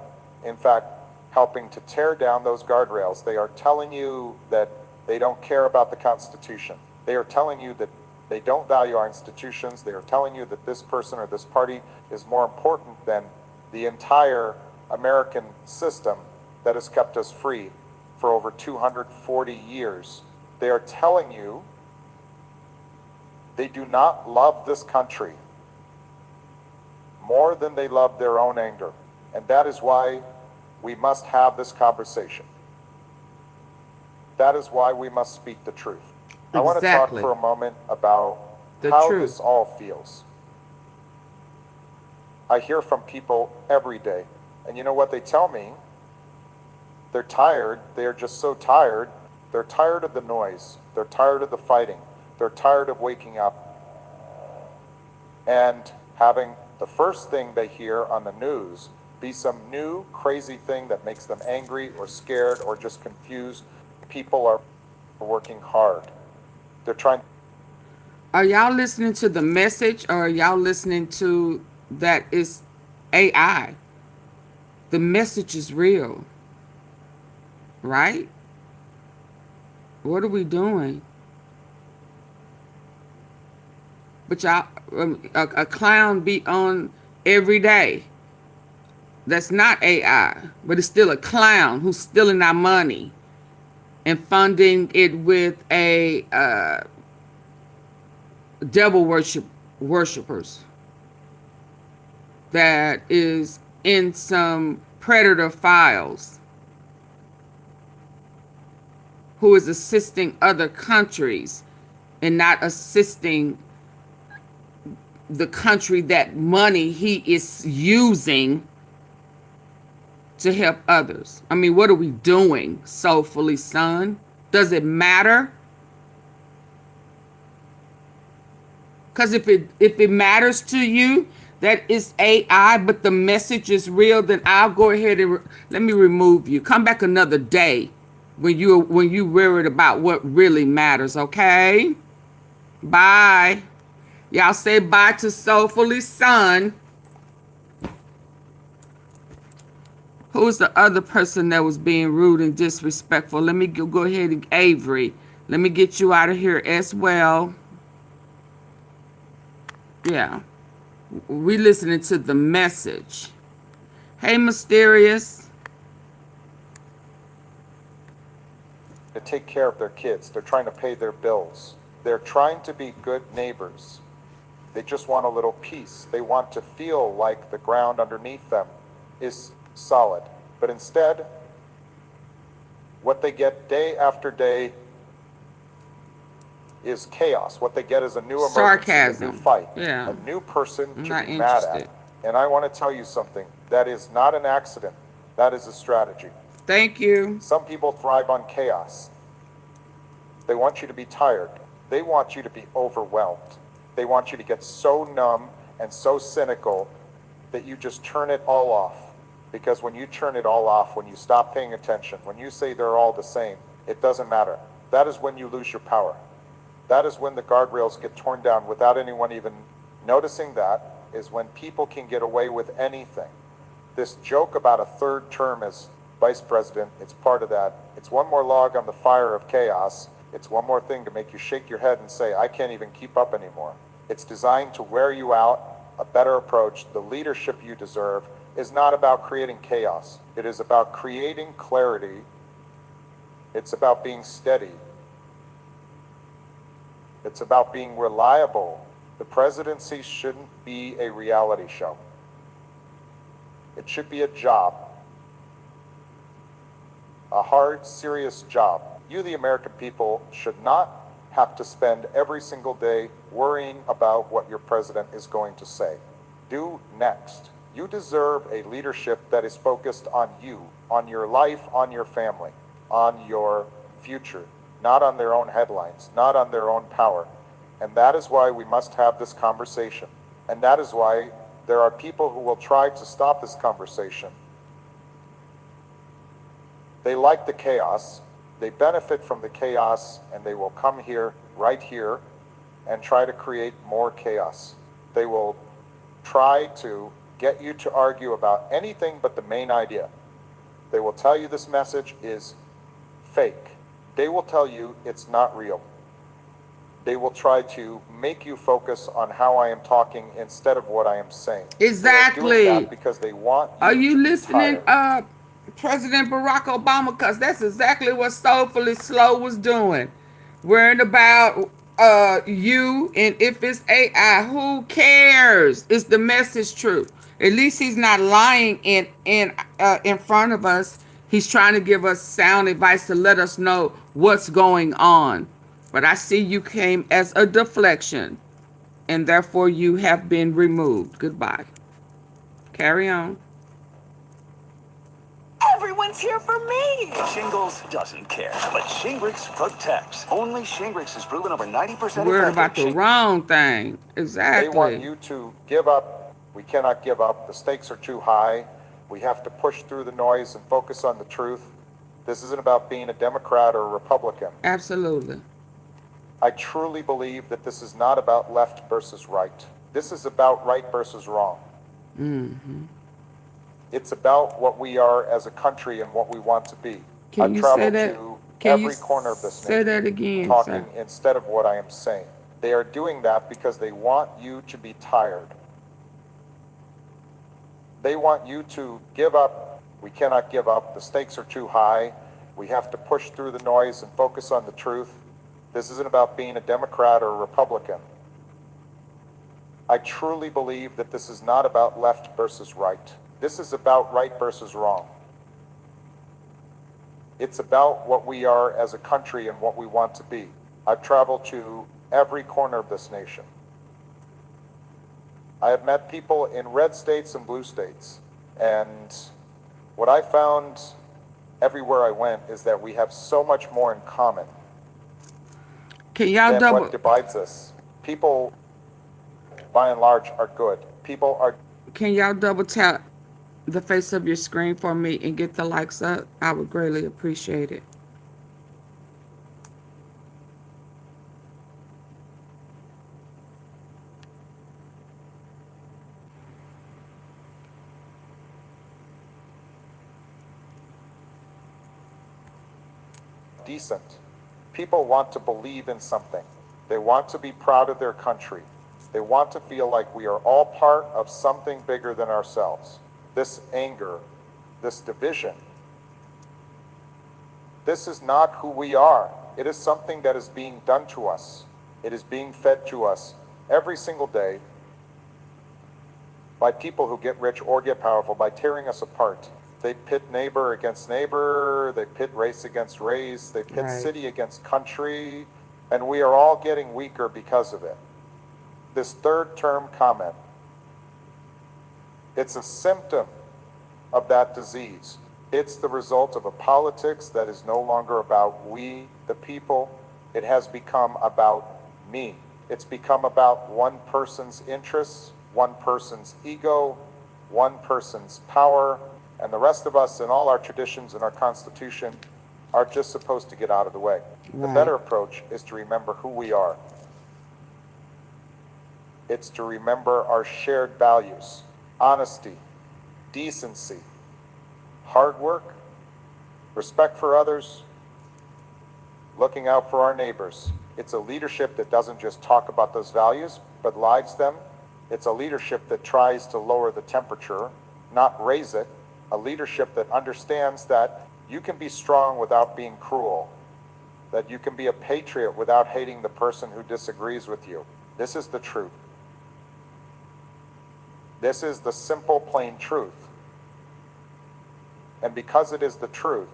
in fact, helping to tear down those guardrails. They are telling you that they don't care about the Constitution. They are telling you that they don't value our institutions. They are telling you that this person or this party is more important than the entire American system that has kept us free for over 240 years. They are telling you they do not love this country more than they love their own anger. And that is why we must have this conversation. That is why we must speak the truth. I want to talk for a moment about how this all feels. I hear from people every day, and you know what they tell me? They're tired. They are just so tired. They're tired of the noise. They're tired of the fighting. They're tired of waking up and having the first thing they hear on the news be some new crazy thing that makes them angry or scared or just confused. People are working hard. They're trying.
Are y'all listening to the message, or are y'all listening to that is AI? The message is real, right? What are we doing? But y'all, a clown be on every day. That's not AI, but it's still a clown who's stealing our money and funding it with a devil worshipers that is in some predator files, who is assisting other countries and not assisting the country that money he is using to help others. I mean, what are we doing, soulfully, son? Does it matter? Because if it matters to you that it's AI, but the message is real, then I'll go ahead and let me remove you. Come back another day when you worried about what really matters. Okay? Bye. Y'all say bye to soulfully, son. Who's the other person that was being rude and disrespectful? Let me go ahead and Avery. Let me get you out of here as well. Yeah. We listening to the message. Hey, Mysterious.
To take care of their kids. They're trying to pay their bills. They're trying to be good neighbors. They just want a little peace. They want to feel like the ground underneath them is solid. But instead, what they get day after day is chaos. What they get is a new emergency,
Sarcasm.
a new fight,
Yeah.
a new person
I'm
to
not
be mad
interested.
at. And I want to tell you something. That is not an accident. That is a strategy.
Thank you.
Some people thrive on chaos. They want you to be tired. They want you to be overwhelmed. They want you to get so numb and so cynical that you just turn it all off. Because when you turn it all off, when you stop paying attention, when you say they're all the same, it doesn't matter. That is when you lose your power. That is when the guardrails get torn down without anyone even noticing. That is when people can get away with anything. This joke about a third term as vice president, it's part of that. It's one more log on the fire of chaos. It's one more thing to make you shake your head and say, I can't even keep up anymore. It's designed to wear you out, a better approach, the leadership you deserve, is not about creating chaos. It is about creating clarity. It's about being steady. It's about being reliable. The presidency shouldn't be a reality show. It should be a job. A hard, serious job. You, the American people, should not have to spend every single day worrying about what your president is going to say. Do next. You deserve a leadership that is focused on you, on your life, on your family, on your future, not on their own headlines, not on their own power. And that is why we must have this conversation. And that is why there are people who will try to stop this conversation. They like the chaos, they benefit from the chaos, and they will come here, right here, and try to create more chaos. They will try to get you to argue about anything but the main idea. They will tell you this message is fake. They will tell you it's not real. They will try to make you focus on how I am talking instead of what I am saying.
Exactly.
They are doing that because they want you
Are you
to be
listening,
tired.
President Barack Obama? Because that's exactly what Soulfully Slow was doing. Worrying about you, and if it's AI, who cares? Is the message true? At least he's not lying in front of us. He's trying to give us sound advice to let us know what's going on. But I see you came as a deflection, and therefore you have been removed. Goodbye. Carry on.
Everyone's here for me!
Shingles doesn't care, but Shingrix protects. Only Shingrix has proven over 90%
Worried about the wrong thing. Exactly.
They want you to give up. We cannot give up. The stakes are too high. We have to push through the noise and focus on the truth. This isn't about being a Democrat or a Republican.
Absolutely.
I truly believe that this is not about left versus right. This is about right versus wrong.
Mm-hmm.
It's about what we are as a country and what we want to be.
Can you say that? Can
every
you
corner of this
say
nation,
that again,
talking
sir?
instead of what I am saying. They are doing that because they want you to be tired. They want you to give up. We cannot give up. The stakes are too high. We have to push through the noise and focus on the truth. This isn't about being a Democrat or a Republican. I truly believe that this is not about left versus right. This is about right versus wrong. It's about what we are as a country and what we want to be. I've traveled to every corner of this nation. I have met people in red states and blue states. And what I found everywhere I went is that we have so much more in common
Can y'all
than
double?
what divides us. People, by and large, are good. People are.
Can y'all double tap the face of your screen for me and get the likes up? I would greatly appreciate it.
Decent. People want to believe in something. They want to be proud of their country. They want to feel like we are all part of something bigger than ourselves. This anger, this division, this is not who we are. It is something that is being done to us. It is being fed to us every single day by people who get rich or get powerful by tearing us apart. They pit neighbor against neighbor, they pit race against race, they pit
Right.
city against country, and we are all getting weaker because of it. This third term comment, it's a symptom of that disease. It's the result of a politics that is no longer about we, the people. It has become about me. It's become about one person's interests, one person's ego, one person's power, and the rest of us and all our traditions and our Constitution are just supposed to get out of the way. The
Right.
better approach is to remember who we are. It's to remember our shared values: honesty, decency, hard work, respect for others, looking out for our neighbors. It's a leadership that doesn't just talk about those values, but lives them. It's a leadership that tries to lower the temperature not raise it. A leadership that understands that you can be strong without being cruel, that you can be a patriot without hating the person who disagrees with you. This is the truth. This is the simple, plain truth. And because it is the truth,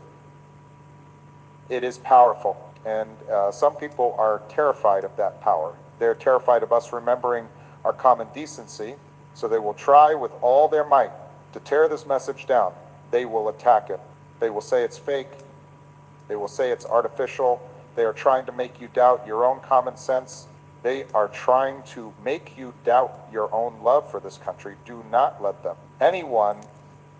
it is powerful. And some people are terrified of that power. They're terrified of us remembering our common decency, so they will try with all their might to tear this message down. They will attack it. They will say it's fake. They will say it's artificial. They are trying to make you doubt your own common sense. They are trying to make you doubt your own love for this country. Do not let them. Anyone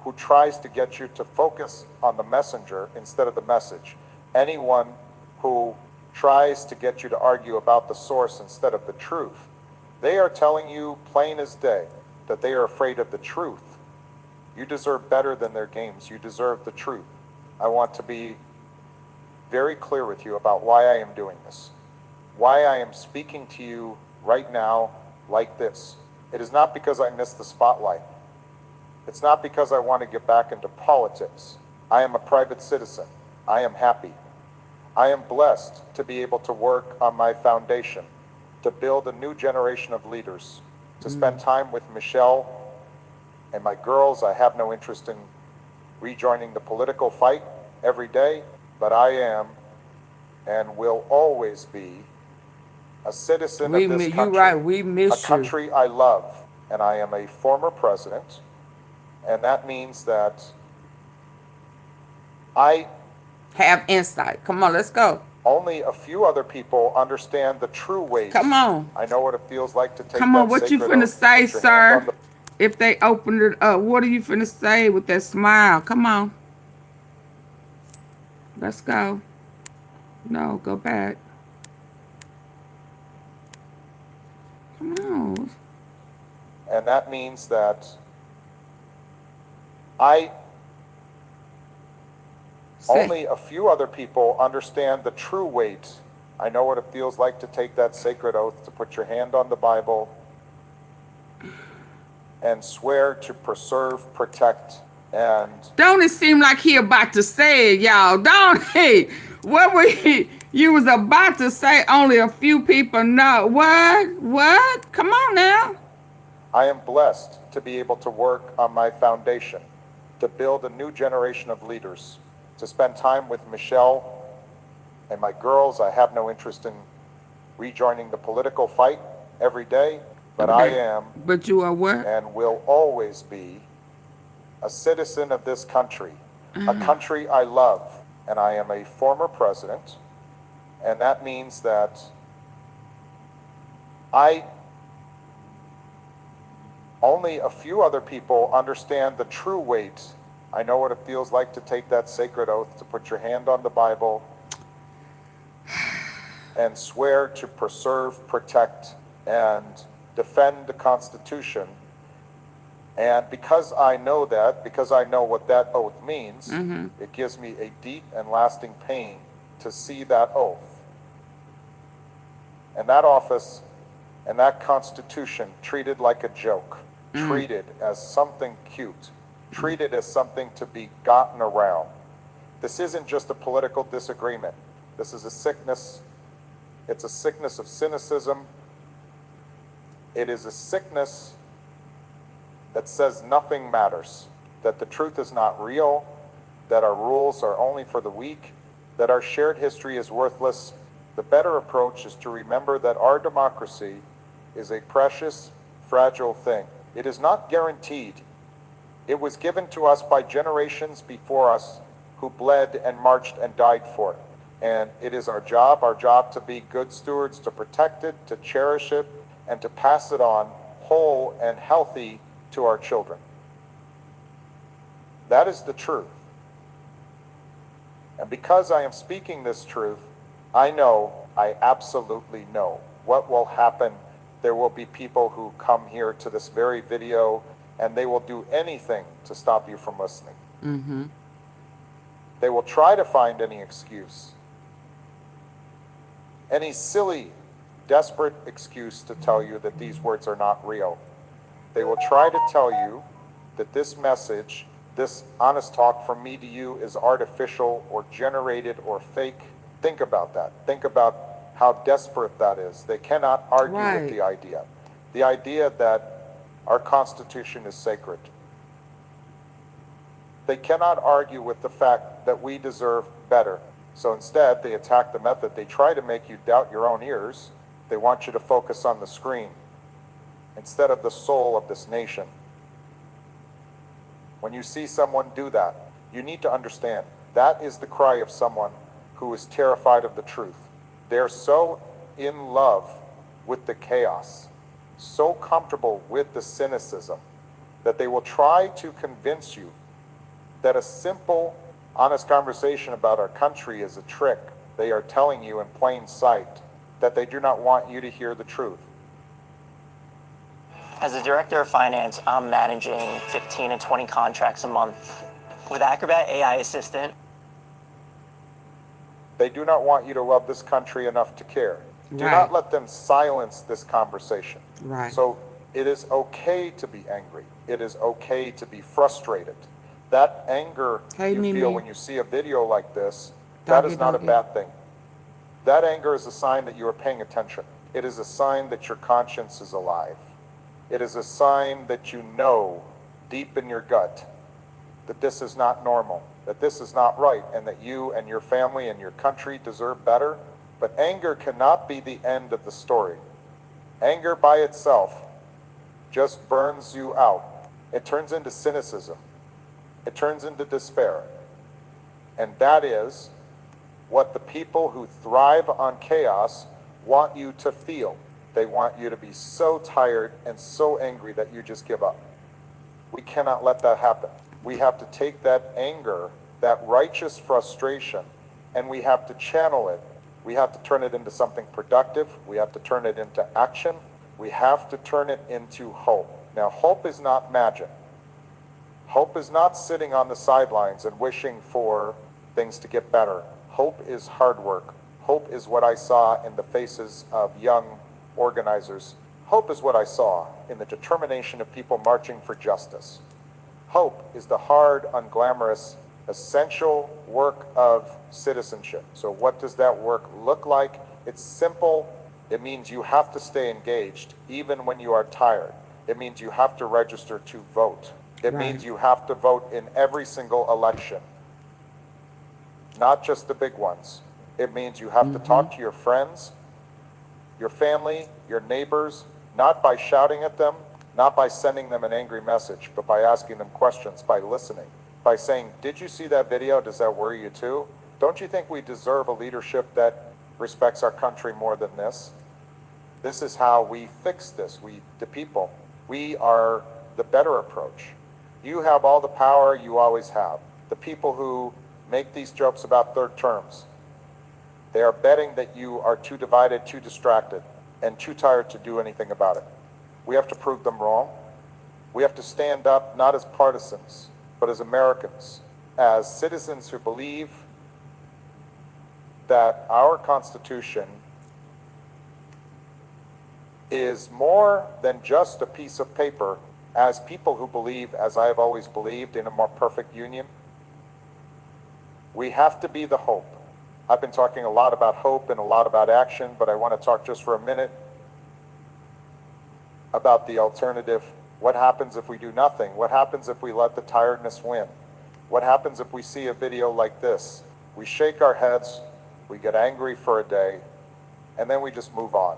who tries to get you to focus on the messenger instead of the message, anyone who tries to get you to argue about the source instead of the truth, they are telling you plain as day that they are afraid of the truth. You deserve better than their games. You deserve the truth. I want to be very clear with you about why I am doing this, why I am speaking to you right now like this. It is not because I miss the spotlight. It's not because I want to get back into politics. I am a private citizen. I am happy. I am blessed to be able to work on my foundation, to build a new generation of leaders, to spend time with Michelle and my girls. I have no interest in rejoining the political fight every day, but I am and will always be a citizen of this country.
You're right, we miss
a country I love, and I am a former president, and that means that I
have insight. Come on, let's go.
Only a few other people understand the true weight.
Come on.
I know what it feels like to take
Come on, what you finna say, sir? If they opened it up, what are you finna say with that smile? Come on. Let's go. No, go back. Come on.
And that means that only a few other people understand the true weight. I know what it feels like to take that sacred oath, to put your hand on the Bible and swear to preserve, protect, and...
Don't it seem like he about to say it, y'all? Don't he? What were you was about to say only a few people know? What? Come on now.
I am blessed to be able to work on my foundation, to build a new generation of leaders, to spend time with Michelle and my girls. I have no interest in rejoining the political fight every day, but I am.
But you are what?
And will always be a citizen of this country, a country I love, and I am a former president, and that means that only a few other people understand the true weight. I know what it feels like to take that sacred oath, to put your hand on the Bible and swear to preserve, protect, and defend the Constitution. And because I know that, because I know what that oath means, it gives me a deep and lasting pain to see that oath and that office and that Constitution treated like a joke, treated as something cute, treated as something to be gotten around. This isn't just a political disagreement. This is a sickness. It's a sickness of cynicism. It is a sickness that says nothing matters, that the truth is not real, that our rules are only for the weak, that our shared history is worthless. The better approach is to remember that our democracy is a precious, fragile thing. It is not guaranteed. It was given to us by generations before us who bled and marched and died for it. And it is our job to be good stewards, to protect it, to cherish it, and to pass it on whole and healthy to our children. That is the truth. And because I am speaking this truth, I absolutely know what will happen. There will be people who come here to this very video and they will do anything to stop you from listening. They will try to find any excuse, any silly, desperate excuse to tell you that these words are not real. They will try to tell you that this message, this honest talk from me to you is artificial or generated or fake, think about that. Think about how desperate that is. They cannot argue with the idea. The idea that our Constitution is sacred. They cannot argue with the fact that we deserve better. So instead, they attack the method. They try to make you doubt your own ears. They want you to focus on the screen instead of the soul of this nation. When you see someone do that, you need to understand that is the cry of someone who is terrified of the truth. They're so in love with the chaos, so comfortable with the cynicism, that they will try to convince you that a simple, honest conversation about our country is a trick. They are telling you in plain sight that they do not want you to hear the truth.
As a director of finance, I'm managing 15 and 20 contracts a month. With Acrobat AI Assistant,
they do not want you to love this country enough to care. Do not let them silence this conversation. So it is okay to be angry. It is okay to be frustrated. That anger you feel when you see a video like this, that is not a bad thing. That anger is a sign that you are paying attention. It is a sign that your conscience is alive. It is a sign that you know deep in your gut that this is not normal, that this is not right, and that you and your family and your country deserve better. But anger cannot be the end of the story. Anger by itself just burns you out. It turns into cynicism. It turns into despair. And that is what the people who thrive on chaos want you to feel. They want you to be so tired and so angry that you just give up. We cannot let that happen. We have to take that anger, that righteous frustration, and we have to channel it. We have to turn it into something productive. We have to turn it into action. We have to turn it into hope. Now, hope is not magic. Hope is not sitting on the sidelines and wishing for things to get better. Hope is hard work. Hope is what I saw in the faces of young organizers. Hope is what I saw in the determination of people marching for justice. Hope is the hard, unglamorous, essential work of citizenship. So what does that work look like? It's simple. It means you have to stay engaged even when you are tired. It means you have to register to vote. It means you have to vote in every single election, not just the big ones. It means you have to talk to your friends, your family, your neighbors, not by shouting at them, not by sending them an angry message, but by asking them questions, by listening, by saying, did you see that video? Does that worry you too? Don't you think we deserve a leadership that respects our country more than this? This is how we fix this. We, the people, we are the better approach. You have all the power you always have. The people who make these jokes about third terms, they are betting that you are too divided, too distracted, and too tired to do anything about it. We have to prove them wrong. We have to stand up not as partisans, but as Americans, as citizens who believe that our Constitution is more than just a piece of paper, as people who believe, as I have always believed, in a more perfect union. We have to be the hope. I've been talking a lot about hope and a lot about action, but I want to talk just for a minute about the alternative. What happens if we do nothing? What happens if we let the tiredness win? What happens if we see a video like this? We shake our heads, we get angry for a day, and then we just move on.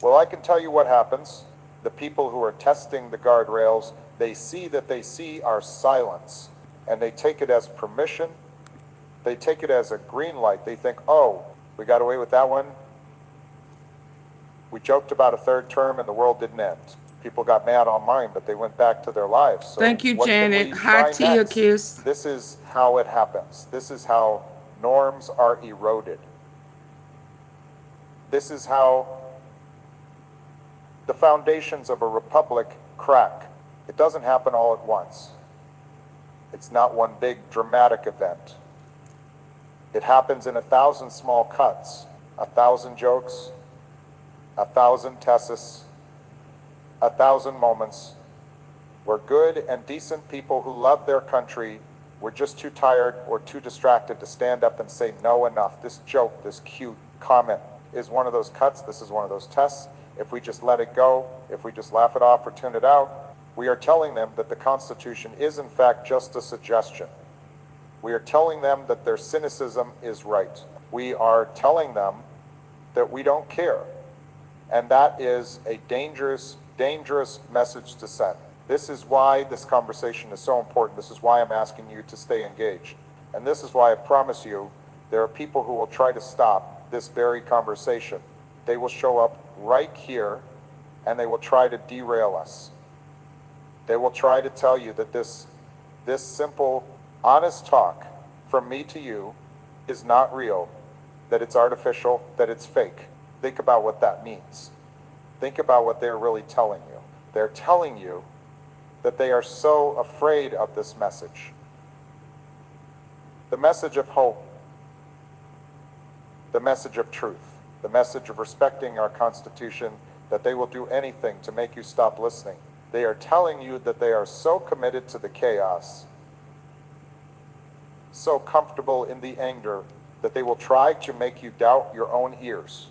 Well, I can tell you what happens. The people who are testing the guardrails, they see that they see our silence, and they take it as permission. They take it as a green light. They think, oh, we got away with that one. We joked about a third term and the world didn't end. People got mad online, but they went back to their lives. So
thank you,
what can
Janet.
we
Hi,
try
Tia
next?
Kiss.
This is how it happens. This is how norms are eroded. This is how the foundations of a republic crack. It doesn't happen all at once. It's not one big dramatic event. It happens in 1,000 small cuts, 1,000 jokes, 1,000 tests, 1,000 moments, We're good and decent people who love their country. We're just too tired or too distracted to stand up and say, no, enough. This joke, this cute comment is one of those cuts. This is one of those tests. If we just let it go, if we just laugh it off or tune it out, we are telling them that the Constitution is in fact just a suggestion. We are telling them that their cynicism is right. We are telling them that we don't care. And that is a dangerous, dangerous message to send. This is why this conversation is so important. This is why I'm asking you to stay engaged. And this is why I promise you, there are people who will try to stop this very conversation. They will show up right here and they will try to derail us. They will try to tell you that this simple, honest talk from me to you is not real, that it's artificial, that it's fake. Think about what that means. Think about what they're really telling you. They're telling you that they are so afraid of this message. The message of hope, the message of truth, the message of respecting our Constitution, that they will do anything to make you stop listening. They are telling you that they are so committed to the chaos, so comfortable in the anger, that they will try to make you doubt your own ears,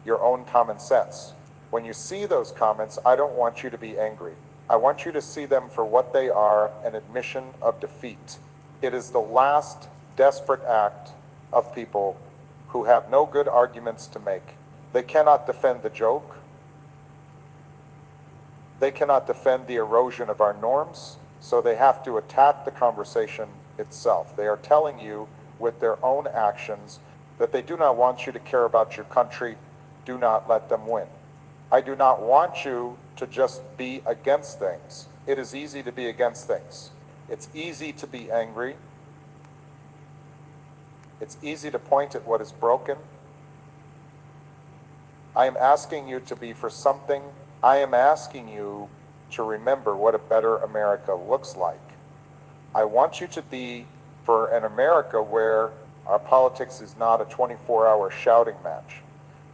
your own common sense. When you see those comments, I don't want you to be angry. I want you to see them for what they are, an admission of defeat. It is the last desperate act of people who have no good arguments to make. They cannot defend the joke. They cannot defend the erosion of our norms, so they have to attack the conversation itself. They are telling you with their own actions that they do not want you to care about your country. Do not let them win. I do not want you to just be against things. It is easy to be against things. It's easy to be angry. It's easy to point at what is broken. I am asking you to be for something. I am asking you to remember what a better America looks like. I want you to be for an America where our politics is not a 24-hour shouting match.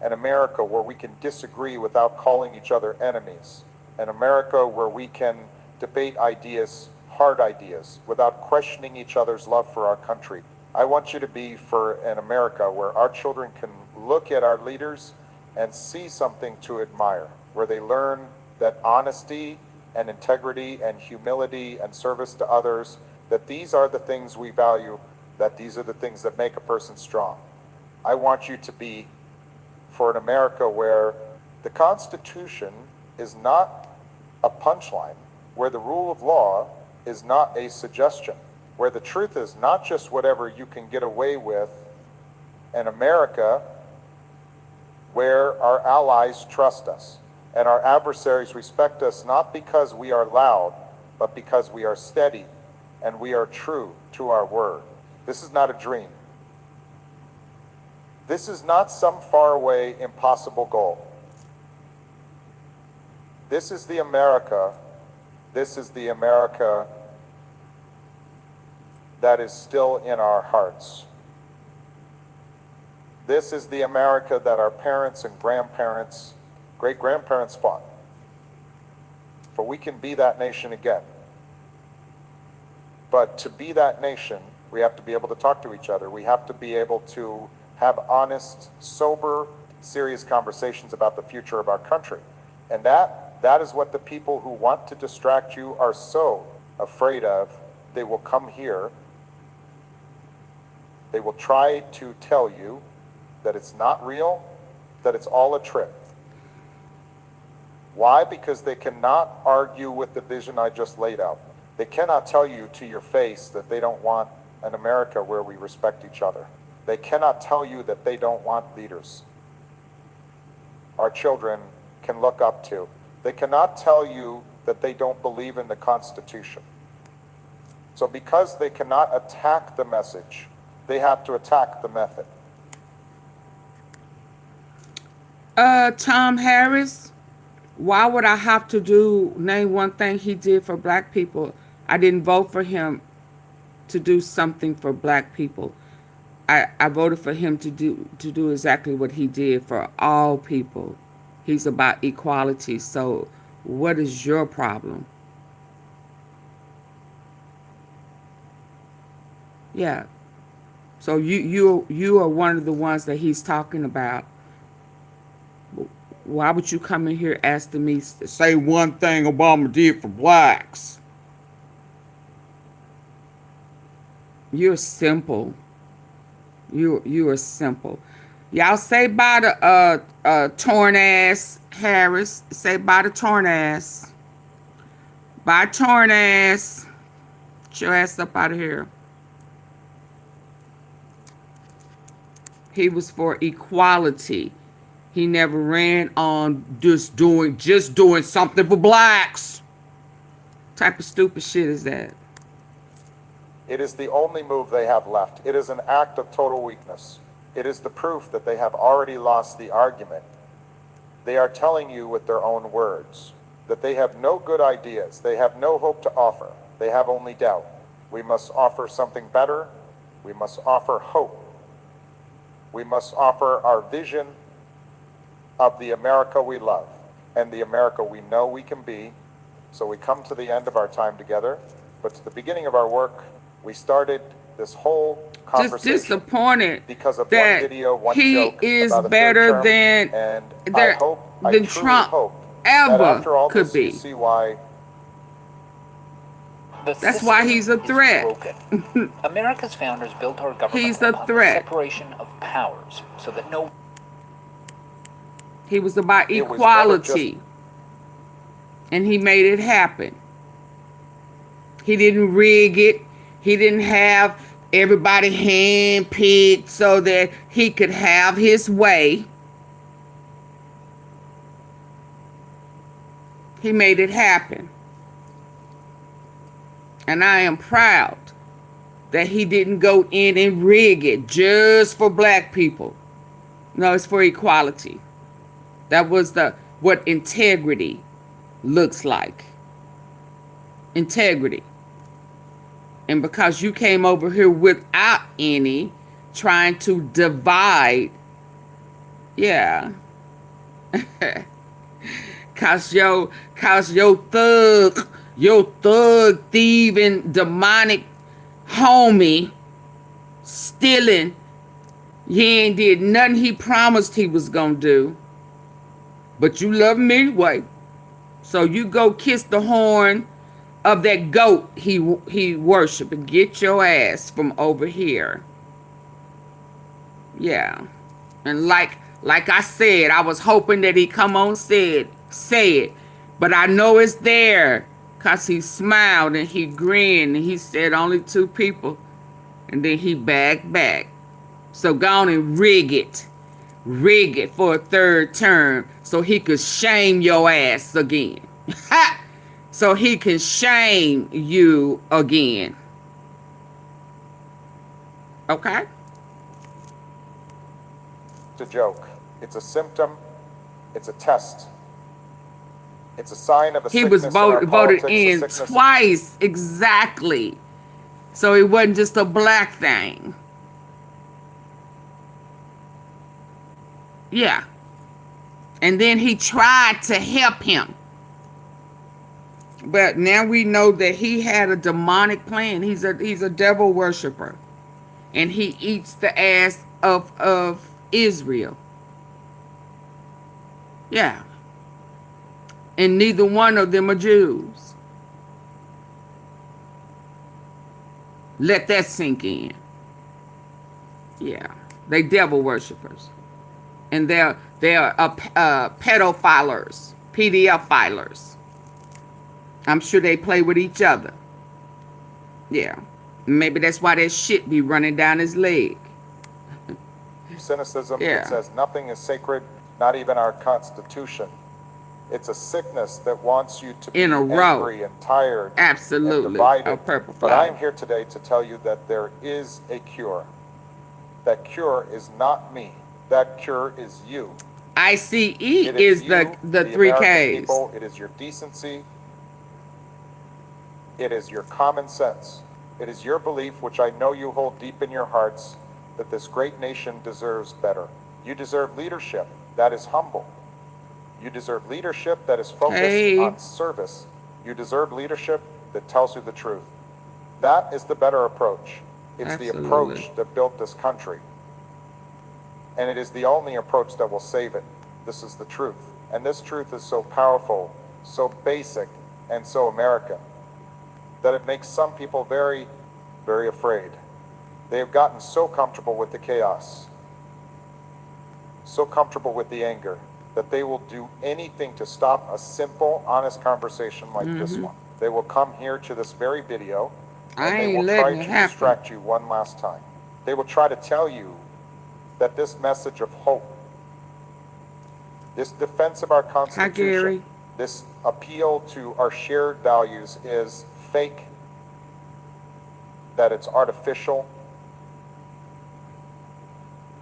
An America where we can disagree without calling each other enemies. An America where we can debate ideas, hard ideas, without questioning each other's love for our country. I want you to be for an America where our children can look at our leaders and see something to admire, where they learn that honesty and integrity and humility and service to others, that these are the things we value, that these are the things that make a person strong. I want you to be for an America where the Constitution is not a punchline, where the rule of law is not a suggestion, where the truth is not just whatever you can get away with, an America where our allies trust us and our adversaries respect us not because we are loud, but because we are steady and we are true to our word. This is not a dream. This is not some faraway, impossible goal. This is the America that is still in our hearts. This is the America that our parents and grandparents, great-grandparents fought. For we can be that nation again. But to be that nation, we have to be able to talk to each other. We have to be able to have honest, sober, serious conversations about the future of our country. And that is what the people who want to distract you are so afraid of. They will come here. They will try to tell you that it's not real, that it's all a trick. Why? Because they cannot argue with the vision I just laid out. They cannot tell you to your face that they don't want an America where we respect each other. They cannot tell you that they don't want leaders our children can look up to. They cannot tell you that they don't believe in the Constitution. So because they cannot attack the message, they have to attack the method.
Tom Harris, why would I have to name one thing he did for black people? I didn't vote for him to do something for black people. I voted for him to do exactly what he did for all people. He's about equality. So What is your problem? Yeah. So you are one of the ones that he's talking about. Why would you come in here asking me to say one thing Obama did for blacks? You're simple. You are simple. Y'all say bye to torn ass Harris. Say bye to torn ass. Bye torn ass. Get your ass up out of here. He was for equality. He never ran on just doing something for blacks. What type of stupid shit is that?
It is the only move they have left. It is an act of total weakness. It is the proof that they have already lost the argument. They are telling you with their own words that they have no good ideas. They have no hope to offer. They have only doubt. We must offer something better. We must offer hope. We must offer our vision of the America we love and the America we know we can be. So we come to the end of our time together, but to the beginning of our work, we started this whole conversation.
Just disappointed
because of
that
one video, one
he
joke
is
about a
better
third term, and I truly
Trump
hope
ever
that after all
could
this,
be.
you see why.
That's why he's a threat.
America's founders built our government
He's a
upon
threat.
the separation of powers so that no.
He was about
It was
equality. And he made it happen. He didn't rig it. He didn't have everybody handpicked so that he could have his way. He made it happen. And I am proud that he didn't go in and rig it just for black people. No, it's for equality. That was what integrity looks like. Integrity. And because you came over here without any, trying to divide, yeah. Cause your thug thieving demonic homie stealing, he ain't did nothing he promised he was gonna do. But you love him anyway. So you go kiss the horn of that goat he worship and get your ass from over here. Yeah. And like I said, I was hoping that he come on say it. But I know it's there. Cause he smiled and he grinned and he said only 2 people. And then he backed back. So go on and rig it for a 3rd term so he could shame your ass again. So he can shame you again. Okay?
It's a joke. It's a symptom. It's a test. It's a sign of a
He
sickness
was
in our
voted
politics, a
in
sickness.
twice, exactly. So it wasn't just a black thing. Yeah. And then he tried to help him. But now we know that he had a demonic plan. He's a devil worshiper. And he eats the ass of Israel. Yeah. And neither one of them are Jews. Let that sink in. Yeah. They devil worshipers. And they're pedophiles, PDF filers. I'm sure they play with each other. Yeah. Maybe that's why that shit be running down his leg.
Cynicism.
Yeah.
It says nothing is sacred, not even our Constitution. It's a sickness that wants you to be
In a row.
angry and tired.
Absolutely.
And divided.
A purple
But
flag.
I'm here today to tell you that there is a cure. That cure is not me. That cure is you.
ICE
It
is
you,
the 3
American
Ks.
people. It is your decency. It is your common sense. It is your belief, which I know you hold deep in your hearts, that this great nation deserves better. You deserve leadership that is humble. You deserve leadership that is focused
Hey.
on service. You deserve leadership that tells you the truth. That is the better approach. It's the
Absolutely.
approach that built this country. And it is the only approach that will save it. This is the truth. And this truth is so powerful, so basic, and so American that it makes some people very, very afraid. They have gotten so comfortable with the chaos, so comfortable with the anger, that they will do anything to stop a simple, honest conversation like this one. They will come here to this very video,
I
and they
ain't
will try
letting
to
it happen.
distract you one last time. They will try to tell you that this message of hope, this defense of our
Hi,
Constitution,
Gary.
this appeal to our shared values is fake, that it's artificial,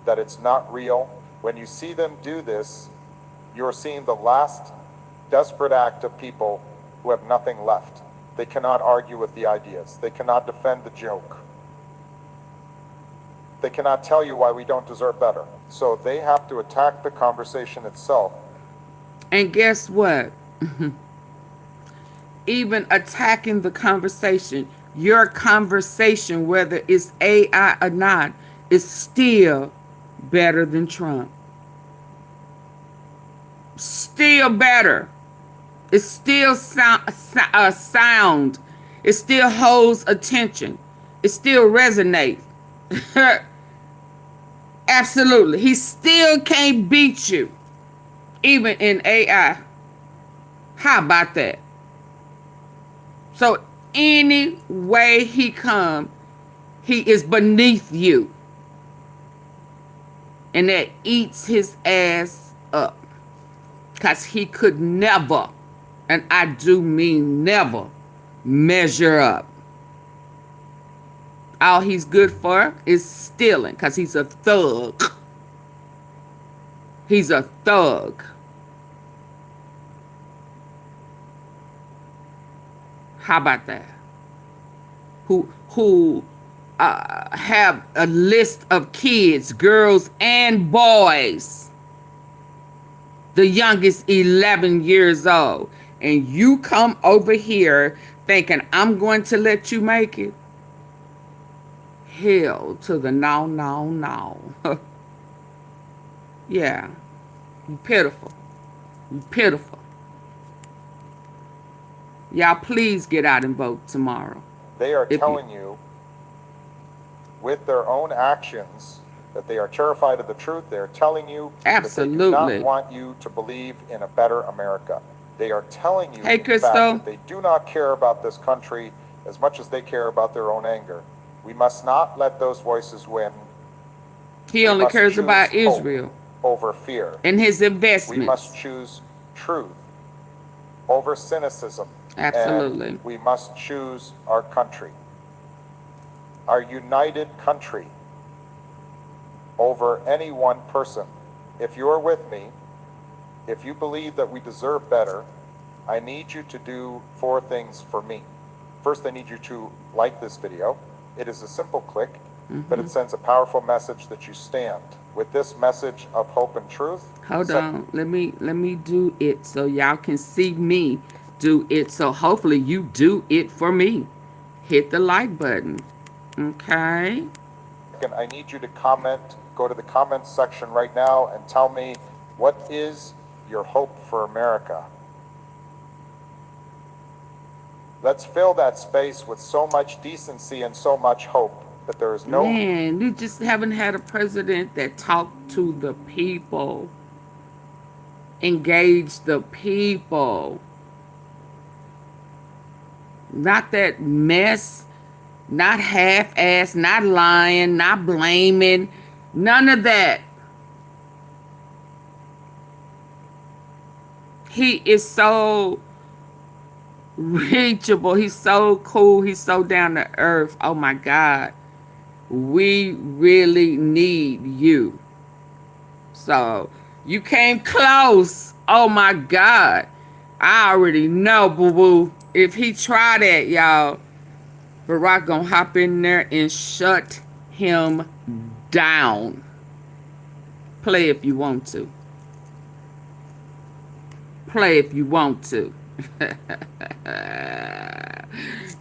that it's not real. When you see them do this, you're seeing the last desperate act of people who have nothing left. They cannot argue with the ideas. They cannot defend the joke. They cannot tell you why we don't deserve better. So they have to attack the conversation itself.
And guess what? Even attacking the conversation, your conversation, whether it's AI or not, is still better than Trump. Still better. It still sound. It still holds attention. It still resonates. Absolutely. He still can't beat you, even in AI. How about that? So any way he come, he is beneath you. And that eats his ass up. Because he could never, and I do mean never, measure up. All he's good for is stealing, because he's a thug. He's a thug. How about that? Who have a list of kids, girls and boys. The youngest 11 years old. And you come over here thinking I'm going to let you make it? Hell to the no, no, no. Yeah. You pitiful. You pitiful. Y'all please get out and vote tomorrow.
They are telling you with their own actions that they are terrified of the truth. They are telling you
Absolutely.
that they do not want you to believe in a better America. They are telling you,
Hey,
in
Crystal.
fact, that they do not care about this country as much as they care about their own anger. We must not let those voices win.
He
We
only
must
cares
choose
about
hope
Israel
over fear.
and his
We
investments.
must choose truth over cynicism.
Absolutely.
And we must choose our country, our united country, over any one person. If you're with me, if you believe that we deserve better, I need you to do 4 things for me. First, I need you to like this video. It is a simple click, but it sends a powerful message that you stand with this message of hope and truth.
Hold on. Let me do it so y'all can see me do it. So hopefully you do it for me. Hit the like button. Okay.
Second, I need you to comment, go to the comments section right now and tell me, what is your hope for America? Let's fill that space with so much decency and so much hope that there is no...
Man, we just haven't had a president that talked to the people. Engage the people. Not that mess. Not half-assed, not lying, not blaming. None of that. He is so reachable. He's so cool. He's so down to earth. Oh my God. We really need you. So you came close. Oh my God. I already know, boo-boo. If he try that, y'all, Barack gonna hop in there and shut him down. Play if you want to. play if you want to.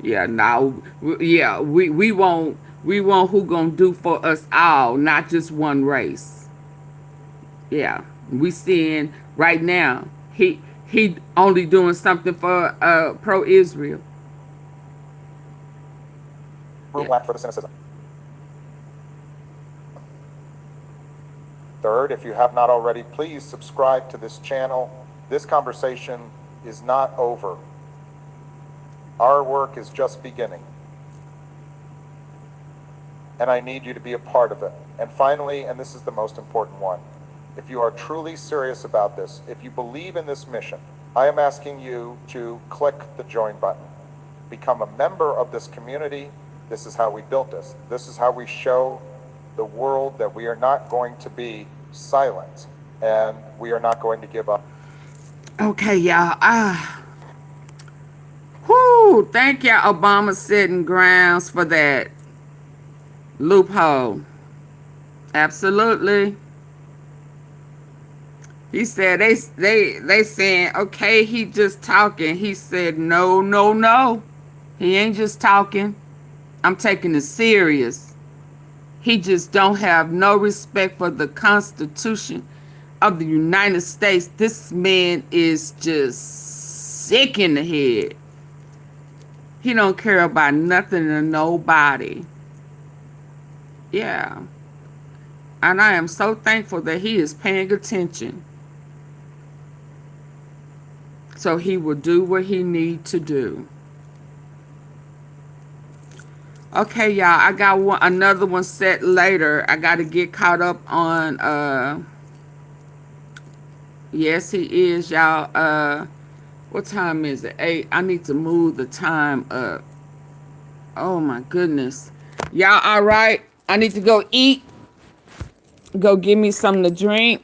Yeah, now, yeah, we want who gonna do for us all, not just one race. Yeah, we seeing right now he only doing something for pro-Israel.
True black for the cynicism. Third, if you have not already, please subscribe to this channel. This conversation is not over. Our work is just beginning. And I need you to be a part of it. And finally, and this is the most important one, if you are truly serious about this, if you believe in this mission, I am asking you to click the join button. Become a member of this community. This is how we built this. This is how we show the world that we are not going to be silent and we are not going to give up.
Okay, y'all. Whoo, thank y'all, Obama setting grounds for that loophole. Absolutely. He said they saying, okay, he just talking. He said, no, no, no. He ain't just talking. I'm taking it serious. He just don't have no respect for the Constitution of the United States. This man is just sick in the head. He don't care about nothing or nobody. Yeah. And I am so thankful that he is paying attention. So he will do what he need to do. Okay, y'all, I got another one set later. I got to get caught up on, yes, he is, y'all. What time is it? 8. I need to move the time up. Oh, my goodness. Y'all all right? I need to go eat. Go give me something to drink.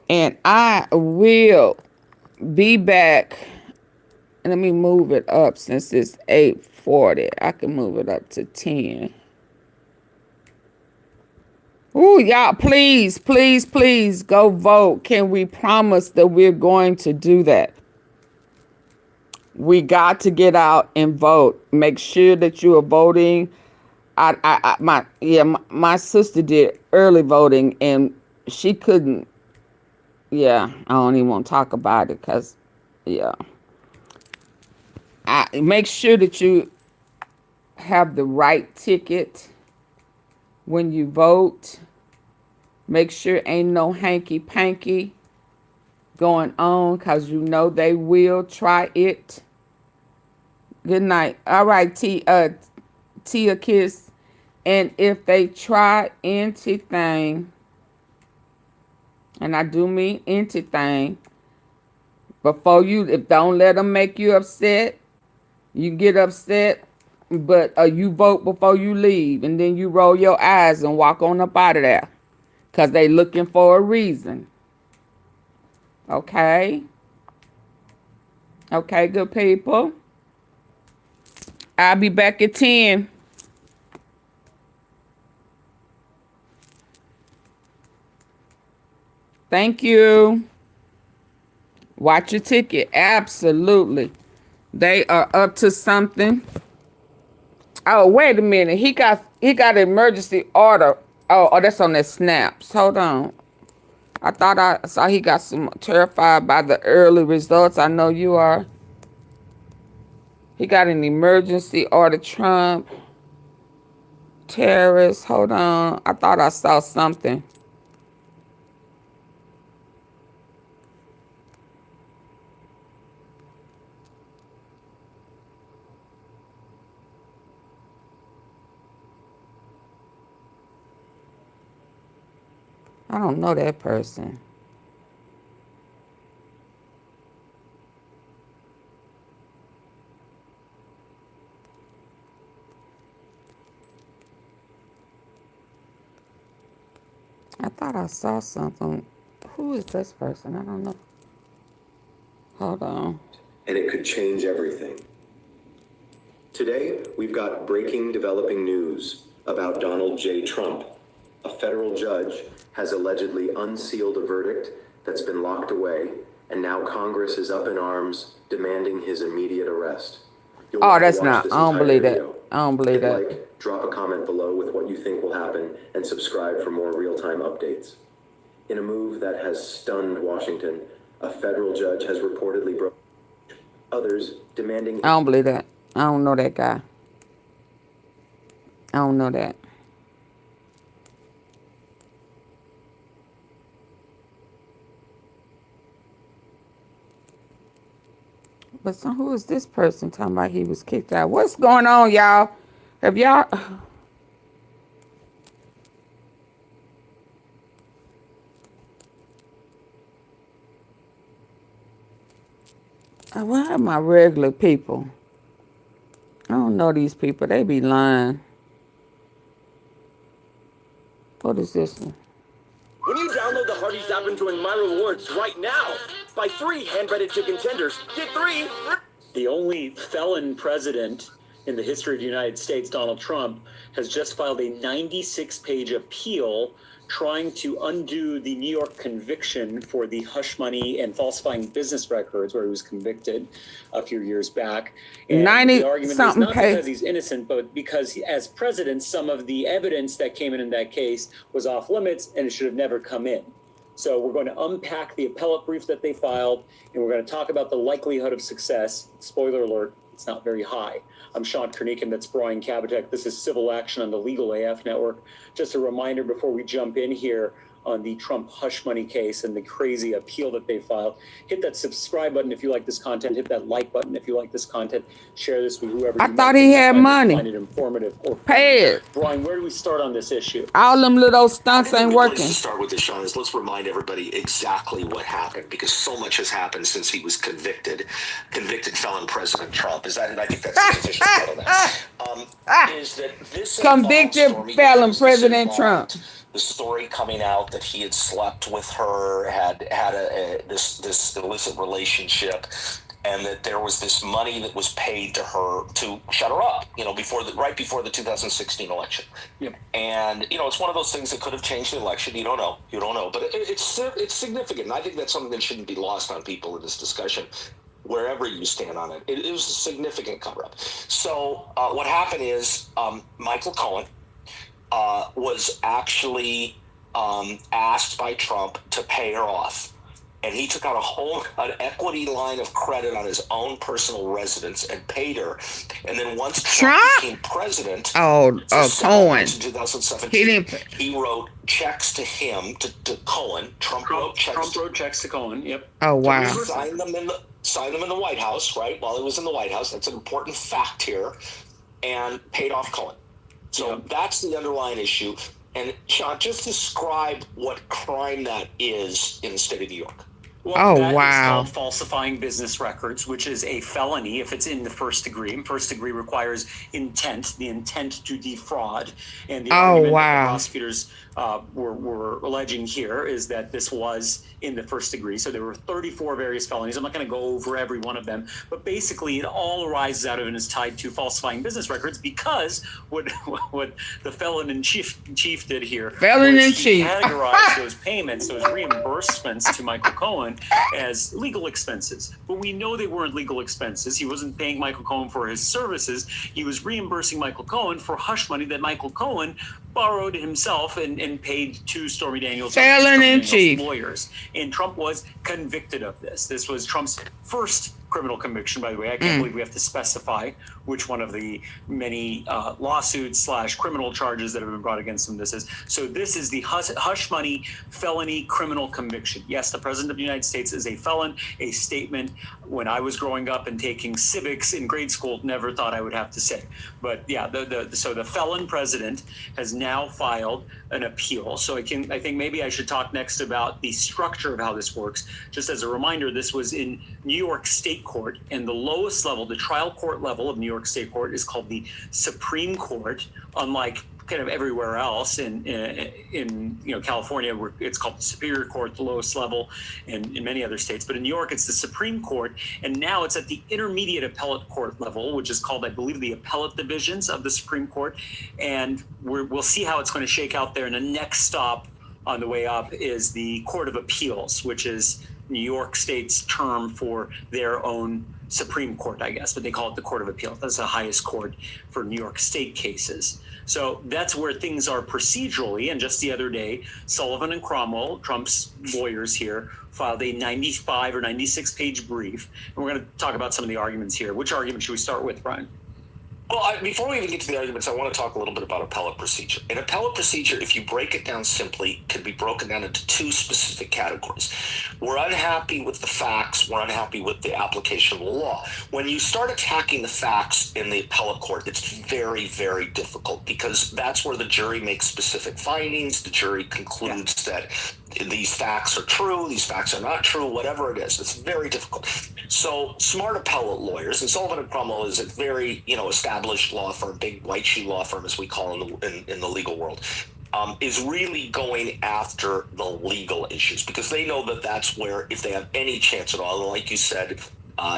And I will be back. Let me move it up since it's 8:40. I can move it up to 10. Ooh, y'all, please, please, please go vote. Can we promise that we're going to do that? We got to get out and vote. Make sure that you are voting. My sister did early voting and she couldn't. Yeah, I don't even want to talk about it because, yeah. Make sure that you have the right ticket when you vote. Make sure ain't no hanky-panky going on because you know they will try it. Good night. All right, Tia Kiss. And if they try anything, and I do mean anything, don't let them make you upset. You get upset, but you vote before you leave, and then you roll your eyes and walk on up out of there, because they looking for a reason. Okay? Okay, good people. I'll be back at 10. Thank you. Watch your ticket. Absolutely. They are up to something. Oh, wait a minute. He got an emergency order. Oh, that's on that snaps. Hold on. I thought I saw he got some terrified by the early results. I know you are. He got an emergency order, Trump. Terrorists. Hold on. I thought I saw something. I don't know that person. I thought I saw something. Who is this person? I don't know. Hold on.
And it could change everything. Today, we've got breaking developing news about Donald J. Trump. A federal judge has allegedly unsealed a verdict that's been locked away, and now Congress is up in arms demanding his immediate arrest. You'll
Oh,
want to
that's
watch
not.
this
I don't
entire
believe that.
video.
I don't believe
Hit
that.
like, drop a comment below with what you think will happen, and subscribe for more real-time updates. In a move that has stunned Washington, a federal judge has reportedly broken others demanding.
I don't believe that. I don't know that guy. I don't know that. But so who is this person talking about he was kicked out? What's going on, y'all? Have y'all... Why are my regular people? I don't know these people. They be lying. What is this one?
When you download the Hardee's app and join My Rewards right now, buy 3 hand-breaded chicken tenders, get 3 free.
The only felon president in the history of the United States, Donald Trump, has just filed a 96-page appeal trying to undo the New York conviction for the hush money and falsifying business records where he was convicted a few years back. And
90
the argument is
something
not
page.
because he's innocent, but because as president, some of the evidence that came in that case was off limits and it should have never come in. So we're going to unpack the appellate brief that they filed, and we're going to talk about the likelihood of success. Spoiler alert, it's not very high. I'm Sean Kernigan, that's Brian Kabatek. This is Civil Action on the Legal AF Network. Just a reminder before we jump in here on the Trump hush money case and the crazy appeal that they filed. Hit that subscribe button if you like this content. Hit that like button if you like this content. Share this with whoever
I
you
thought
might
he had
find
money.
Find it informative or
Pay it.
Brian, where do we start on this issue?
All them little stunts ain't working.
To start with this, Sean, is let's remind everybody exactly what happened, because so much has happened since he was convicted felon President Trump. Is that, and I think that's the official title now. Is that this
Convicted felon President Trump.
The story coming out that he had slept with her, had this illicit relationship, and that there was this money that was paid to her to shut her up, right before the 2016 election.
Yep.
And it's one of those things that could have changed the election. You don't know, but it's significant. And I think that's something that shouldn't be lost on people in this discussion, wherever you stand on it. It was a significant cover-up. So what happened is Michael Cohen was actually asked by Trump to pay her off. And he took out an equity line of credit on his own personal residence and paid her. And then once Trump became president,
Cohen.
in 2017, he wrote checks to him, to Cohen. Trump wrote checks
to Cohen, yep.
Oh, wow.
Signed them in the White House, right? While he was in the White House. That's an important fact here. And paid off Cohen. So that's the underlying issue. And Sean, just describe what crime that is in the state of New York.
Well, that is called falsifying business records, which is a felony if it's in the first degree. And first degree requires intent, the intent to defraud. And the argument that the prosecutors were alleging here is that this was in the first degree. So there were 34 various felonies. I'm not going to go over every one of them, but basically it all arises out of and is tied to falsifying business records, because what the felon in chief did here, categorized those payments, those reimbursements to Michael Cohen as legal expenses. But we know they weren't legal expenses. He wasn't paying Michael Cohen for his services. He was reimbursing Michael Cohen for hush money that Michael Cohen borrowed himself and paid to Stormy Daniels' lawyers. And Trump was convicted of this. This was Trump's first criminal conviction, by the way. I can't believe we have to specify which one of the many lawsuits / criminal charges that have been brought against him this is. So this is the hush money felony criminal conviction. Yes, the President of the United States is a felon. A statement when I was growing up and taking civics in grade school, never thought I would have to say. But yeah, so the felon president has now filed an appeal. So I think maybe I should talk next about the structure of how this works. Just as a reminder, this was in New York State Court, and the lowest level, the trial court level of New York State Court, is called the Supreme Court, unlike kind of everywhere else in California, where it's called the Superior Court, the lowest level, and in many other states. But in New York, it's the Supreme Court, and now it's at the intermediate appellate court level, which is called, I believe, the appellate divisions of the Supreme Court. And we'll see how it's going to shake out there in the next stop on the way up is the Court of Appeals, which is New York State's term for their own Supreme Court, I guess, but they call it the Court of Appeals. That's the highest court for New York State cases. So that's where things are procedurally. And just the other day, Sullivan and Cromwell, Trump's lawyers here, filed a 95 or 96 page brief. And we're going to talk about some of the arguments here. Which argument should we start with, Brian?
Well, before we even get to the arguments, I want to talk a little bit about appellate procedure. An appellate procedure, if you break it down simply, can be broken down into two specific categories. We're unhappy with the facts. We're unhappy with the application of the law. When you start attacking the facts in the appellate court, it's very, very difficult because that's where the jury makes specific findings. The jury concludes that these facts are true, these facts are not true, whatever it is. It's very difficult. So smart appellate lawyers, and Sullivan and Cromwell is a very, established law firm, big white shoe law firm, as we call in the legal world, is really going after the legal issues because they know that that's where, if they have any chance at all, and like you said,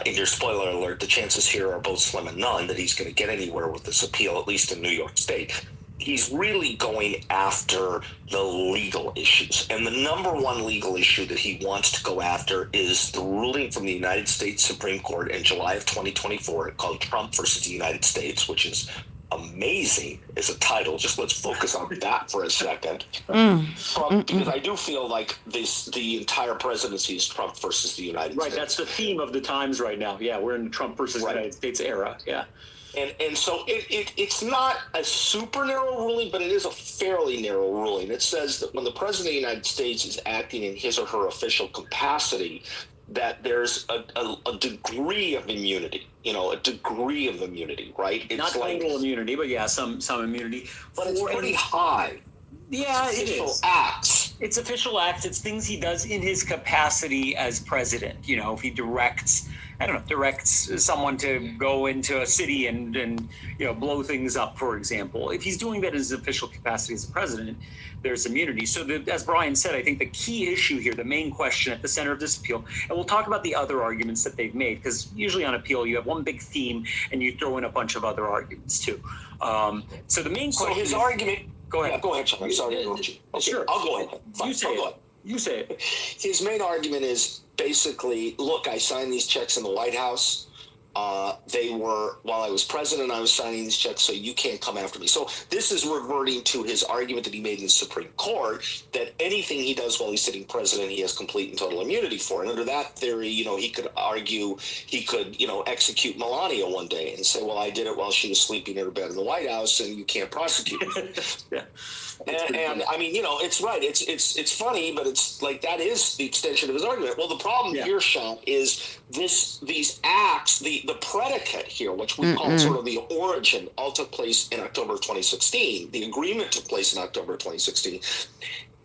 in your spoiler alert, the chances here are both slim and none that he's going to get anywhere with this appeal, at least in New York State. He's really going after the legal issues. And the number one legal issue that he wants to go after is the ruling from the United States Supreme Court in July of 2024 called Trump versus the United States, which is amazing as a title. Just let's focus on that for a second. Because I do feel like the entire presidency is Trump versus the United States.
Right, that's the theme of the times right now. Yeah, we're in Trump versus United States era. Yeah.
And so it's not a super narrow ruling, but it is a fairly narrow ruling. It says that when the president of the United States is acting in his or her official capacity, that there's a degree of immunity, right? It's
not
like
total immunity, but yeah, some immunity.
But it's pretty high.
Yeah,
it's official
it is.
Acts.
It's official acts. It's things he does in his capacity as president. If he directs someone to go into a city and blow things up, for example. If he's doing that in his official capacity as a president, there's immunity. So as Brian said, I think the key issue here, the main question at the center of this appeal, and we'll talk about the other arguments that they've made, because usually on appeal you have one big theme and you throw in a bunch of other arguments too. So the main question.
So his argument.
Go ahead.
Yeah, go ahead, Sean. I'm sorry to interrupt you. Okay,
sure.
I'll go ahead. Fine.
You say it.
His main argument is basically, look, I signed these checks in the White House. They were, while I was president, I was signing these checks, so you can't come after me. So this is reverting to his argument that he made in the Supreme Court that anything he does while he's sitting president, he has complete and total immunity for. And under that theory, he could argue, he could, execute Melania one day and say, well, I did it while she was sleeping in her bed in the White House, and you can't prosecute me.
Yeah.
And I mean, it's right. It's funny, but it's like that is the extension of his argument. Well, the problem here, Sean, is these acts, the predicate here, which we call sort of the origin, all took place in October of 2016. The agreement took place in October of 2016,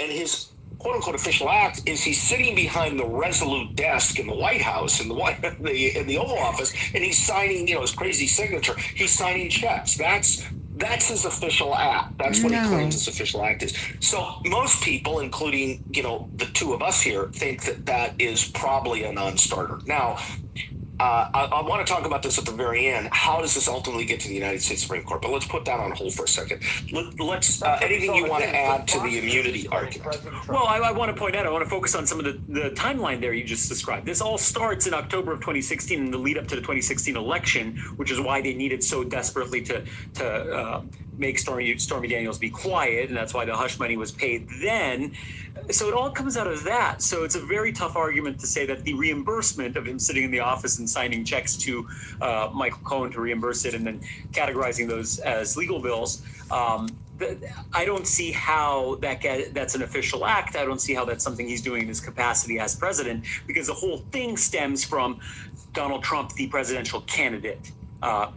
and his quote unquote official act is he's sitting behind the Resolute desk in the White House in the Oval Office, and he's signing his crazy signature. He's signing checks. That's his official act. That's what he claims his official act is. So most people, including, the two of us here, think that is probably a non-starter. Now, I want to talk about this at the very end. How does this ultimately get to the United States Supreme Court? But let's put that on hold for a second. Let's anything you want to add to the immunity argument?
Well, I want to point out, I want to focus on some of the timeline there you just described. This all starts in October of 2016 in the lead up to the 2016 election, which is why they needed so desperately to make Stormy Daniels be quiet, and that's why the hush money was paid then. So it all comes out of that. So it's a very tough argument to say that the reimbursement of him sitting in the office and signing checks to Michael Cohen to reimburse it and then categorizing those as legal bills, I don't see how that's an official act. I don't see how that's something he's doing in his capacity as president, because the whole thing stems from Donald Trump, the presidential candidate,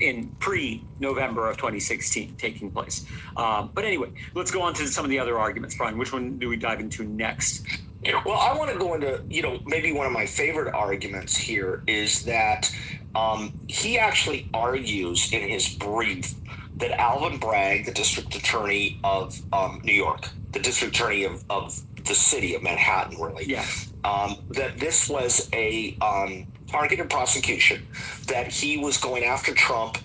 in pre-November of 2016 taking place. But anyway, let's go on to some of the other arguments. Brian, which one do we dive into next?
Well, I want to go into, maybe one of my favorite arguments here is that he actually argues in his brief that Alvin Bragg, the district attorney of New York, the district attorney of the city of Manhattan, really, that this was a targeted prosecution, that he was going after Trump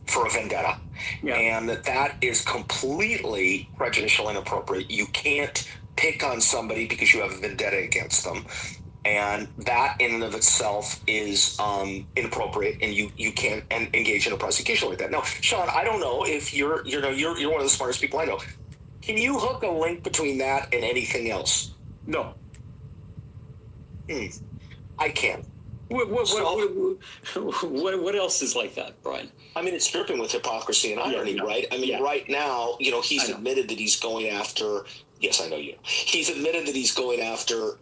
for a vendetta, and that is completely prejudicial and inappropriate. You can't pick on somebody because you have a vendetta against them. And that in and of itself is inappropriate, and you can't engage in a prosecution like that. Now, Sean, I don't know if you're one of the smartest people I know. Can you hook a link between that and anything else?
No.
I can.
What else is like that, Brian?
I mean, it's dripping with hypocrisy and irony, right? I mean, right now, he's admitted that he's going after. Yes, I know you. He's admitted that he's going after.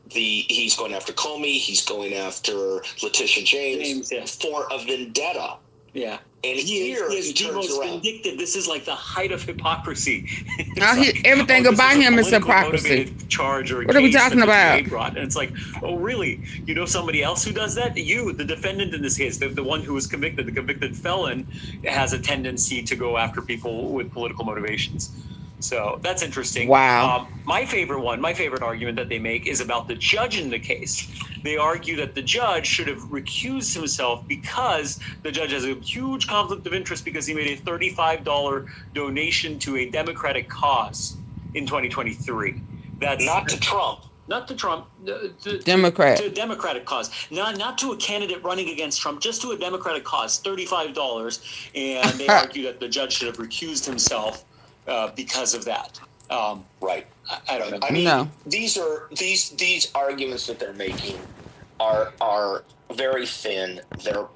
He's going after Comey. He's going after Letitia James for a vendetta.
Yeah.
And
he is the most vindictive. This is like the height of hypocrisy.
Everything about him is hypocrisy.
Charge or
what are we talking about?
And it's like, oh, really? You know somebody else who does that? You, the defendant in this case, the one who was convicted, the convicted felon, has a tendency to go after people with political motivations. So that's interesting.
Wow.
My favorite argument that they make is about the judge in the case. They argue that the judge should have recused himself because the judge has a huge conflict of interest because he made a $35 donation to a Democratic cause in 2023. That's
not to Trump.
Not to Trump,
Democrat.
To a Democratic cause, not to a candidate running against Trump, just to a Democratic cause, $35, and they argue that the judge should have recused himself because of that.
Right.
I don't know.
I mean, these arguments that they're making are very thin. They're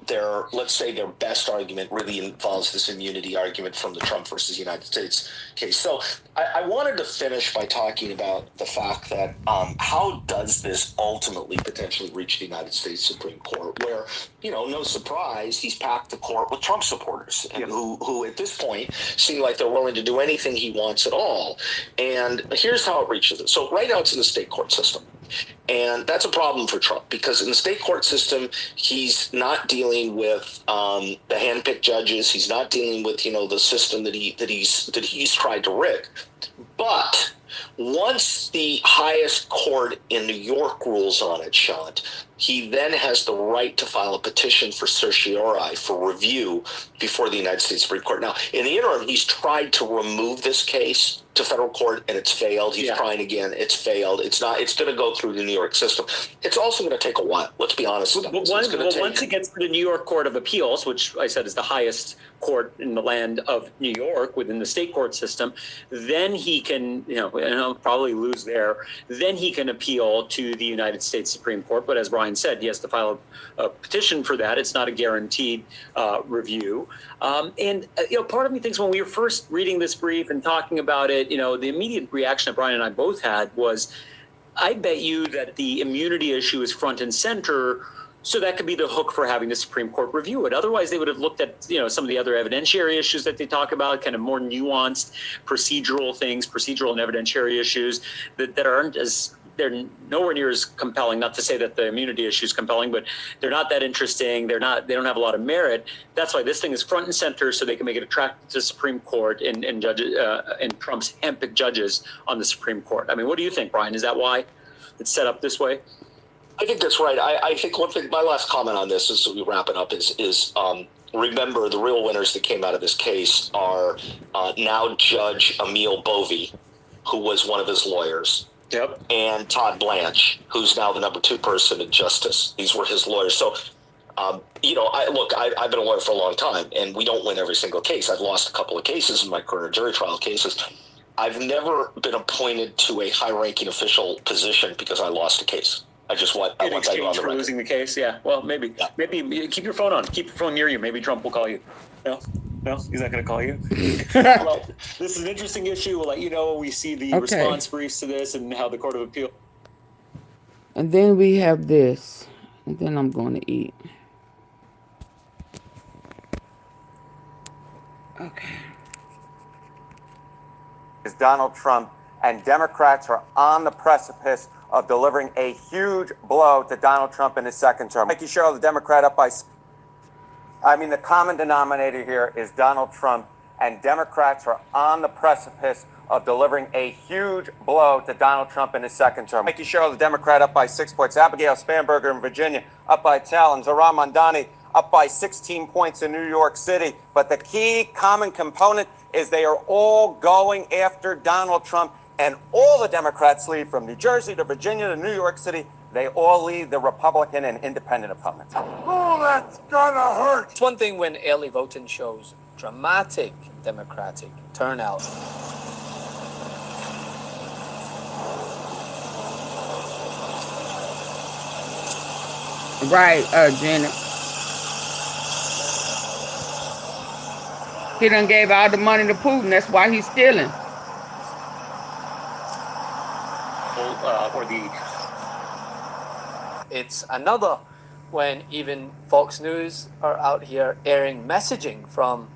let's say their best argument really involves this immunity argument from the Trump versus United States case. So I wanted to finish by talking about the fact that how does this ultimately potentially reach the United States Supreme Court, where, no surprise, he's packed the court with Trump supporters and who at this point seem like they're willing to do anything he wants at all. And here's how it reaches it. So right now it's in the state court system. And that's a problem for Trump because in the state court system, he's not dealing with the handpicked judges. He's not dealing with the system that he's tried to rig. But once the highest court in New York rules on it, Sean, he then has the right to file a petition for certiorari for review before the United States Supreme Court. Now, in the interim, he's tried to remove this case to federal court, and it's failed. He's trying again. It's failed. It's not. It's going to go through the New York system. It's also going to take a while. Let's be honest.
Once it gets to the New York Court of Appeals, which I said is the highest court in the land of New York within the state court system, then he can, and he'll probably lose there. Then he can appeal to the United States Supreme Court. But as Brian said, he has to file a petition for that. It's not a guaranteed review. And part of me thinks when we were first reading this brief and talking about it, the immediate reaction that Brian and I both had was, I bet you that the immunity issue is front and center, so that could be the hook for having the Supreme Court review it. Otherwise, they would have looked at some of the other evidentiary issues that they talk about, kind of more nuanced procedural things, procedural and evidentiary issues that aren't as, they're nowhere near as compelling. Not to say that the immunity issue is compelling, but they're not that interesting. They don't have a lot of merit. That's why this thing is front and center, so they can make it attractive to the Supreme Court and judges and Trump's handpicked judges on the Supreme Court. I mean, what do you think, Brian? Is that why it's set up this way?
I think that's right. I think one thing, my last comment on this, as we wrap it up, is remember the real winners that came out of this case are now Judge Emil Bovee, who was one of his lawyers.
Yep.
And Todd Blanche, who's now the number 2 person in justice. These were his lawyers. So, I've been a lawyer for a long time, and we don't win every single case. I've lost a couple of cases in my career, jury trial cases. I've never been appointed to a high-ranking official position because I lost a case. I want that on the record.
Losing the case, yeah. Well, maybe keep your phone on. Keep your phone near you. Maybe Trump will call you. No, he's not going to call you. Well, this is an interesting issue. We'll let you know when we see the response briefs to this and how the Court of Appeal.
And then we have this. And then I'm going to eat. Okay.
Is Donald Trump, and Democrats are on the precipice of delivering a huge blow to Donald Trump in his second term. Mikey Sherrill, the Democrat, up by... the common denominator here is Donald Trump, and Democrats are on the precipice of delivering a huge blow to Donald Trump in his second term. Mikey Sherrill, the Democrat, up by 6 points. Abigail Spanberger in Virginia, up by 10. Zohran Mamdani, up by 16 points in New York City. But the key common component is they are all going after Donald Trump. and all the Democrats lead from New Jersey to Virginia to New York City. They all lead the Republican and independent opponents.
Oh, that's gonna hurt.
It's one thing when early voting shows dramatic Democratic turnout.
Right, Janet. He done gave all the money to Putin. That's why he's stealing.
It's another when even Fox News are out here airing messaging from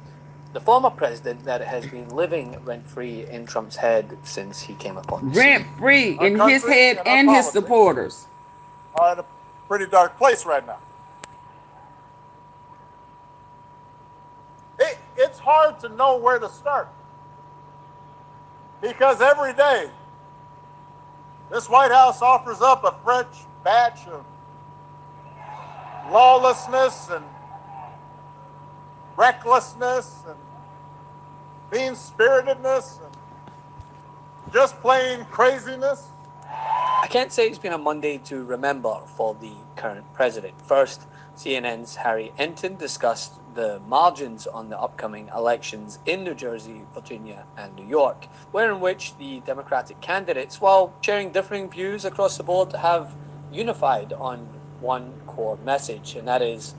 the former president that has been living rent-free in Trump's head since he came upon the scene.
Rent-free in his head and his supporters.
Are in a pretty dark place right now. It's hard to know where to start. Because every day, this White House offers up a fresh batch of lawlessness and recklessness and mean-spiritedness and just plain craziness.
I can't say it's been a Monday to remember for the current president. First, CNN's Harry Enton discussed the margins on the upcoming elections in New Jersey, Virginia, and New York, where in which the Democratic candidates, while sharing differing views across the board, have unified on one core message, and that is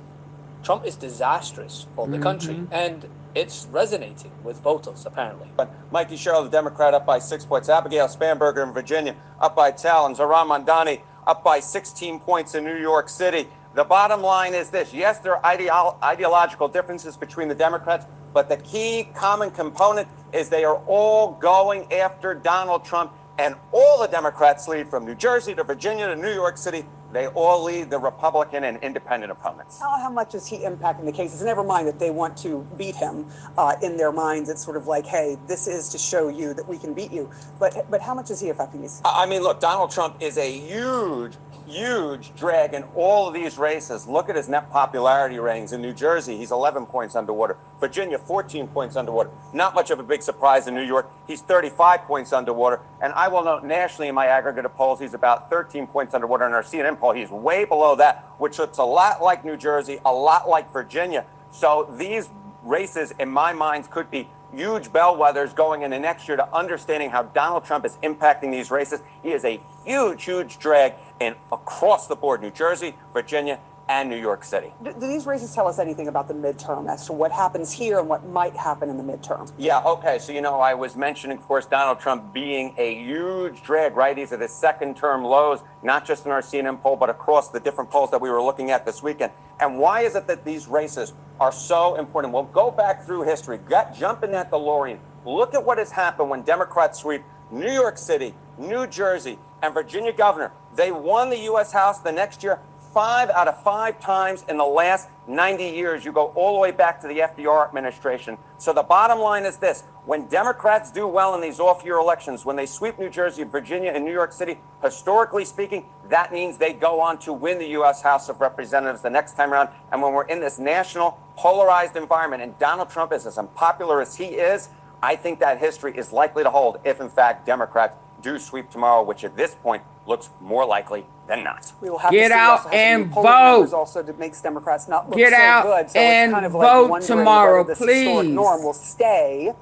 Trump is disastrous for the country, and it's resonating with voters, apparently.
But Mikey Sherrill, the Democrat, up by 6 points. Abigail Spanberger in Virginia, up by 10. And Zohran Mamdani, up by 16 points in New York City. The bottom line is this. Yes, there are ideological differences between the Democrats, but the key common component is they are all going after Donald Trump, and all the Democrats lead from New Jersey to Virginia to New York City. They all lead the Republican and independent opponents.
How much is he impacting the cases? Never mind that they want to beat him. In their minds, it's sort of like, hey, this is to show you that we can beat you. But how much is he affecting these?
I mean, look, Donald Trump is a huge drag in all of these races. Look at his net popularity ratings. In New Jersey, he's 11 points underwater. Virginia, 14 points underwater. Not much of a big surprise in New York. He's 35 points underwater. And I will note nationally in my aggregate of polls, he's about 13 points underwater. In our CNN poll, he's way below that, which looks a lot like New Jersey, a lot like Virginia. So these races, in my mind, could be huge bellwethers going into next year to understanding how Donald Trump is impacting these races. He is a huge drag in across the board, New Jersey, Virginia, and New York City.
Do these races tell us anything about the midterm as to what happens here and what might happen in the midterm?
Yeah, okay. So, I was mentioning, of course, Donald Trump being a huge drag, right? He's at his second term lows, not just in our CNN poll, but across the different polls that we were looking at this weekend. And why is it that these races are so important? Well, go back through history, jump in that DeLorean. Look at what has happened when Democrats sweep New York City, New Jersey, and Virginia governor. They won the U.S. House the next year 5 out of 5 times in the last 90 years. You go all the way back to the FDR administration. So the bottom line is this. When Democrats do well in these off-year elections, when they sweep New Jersey, Virginia, and New York City, historically speaking, that means they go on to win the U.S. House of Representatives the next time around. And when we're in this national polarized environment and Donald Trump is as unpopular as he is, I think that history is likely to hold if, in fact, Democrats do sweep tomorrow, which at this point looks more likely than not.
We will have
Get
to see
out and
vote.
Also
that makes Democrats not look
Get
so
out
good. So
and
it's kind of
vote
like
tomorrow,
this historic
please.
norm will stay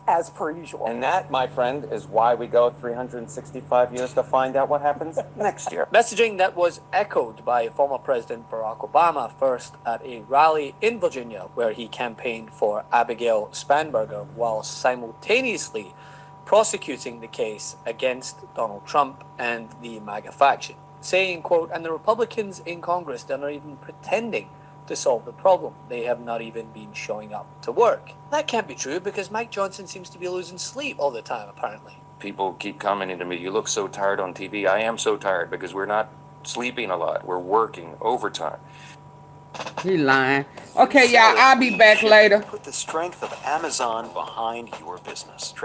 as per usual.
And that, my friend, is why we go 365 years to find out what happens next year.
Messaging that was echoed by former President Barack Obama, first at a rally in Virginia where he campaigned for Abigail Spanberger while simultaneously prosecuting the case against Donald Trump and the Maga faction, saying, quote, and the Republicans in Congress, they're not even pretending to solve the problem. They have not even been showing up to work. That can't be true because Mike Johnson seems to be losing sleep all the time, apparently.
People keep commenting to me, you look so tired on TV. I am so tired because we're not sleeping a lot. We're working overtime.
He lying. Okay, y'all, I'll be back later.
Put the strength of Amazon behind your business.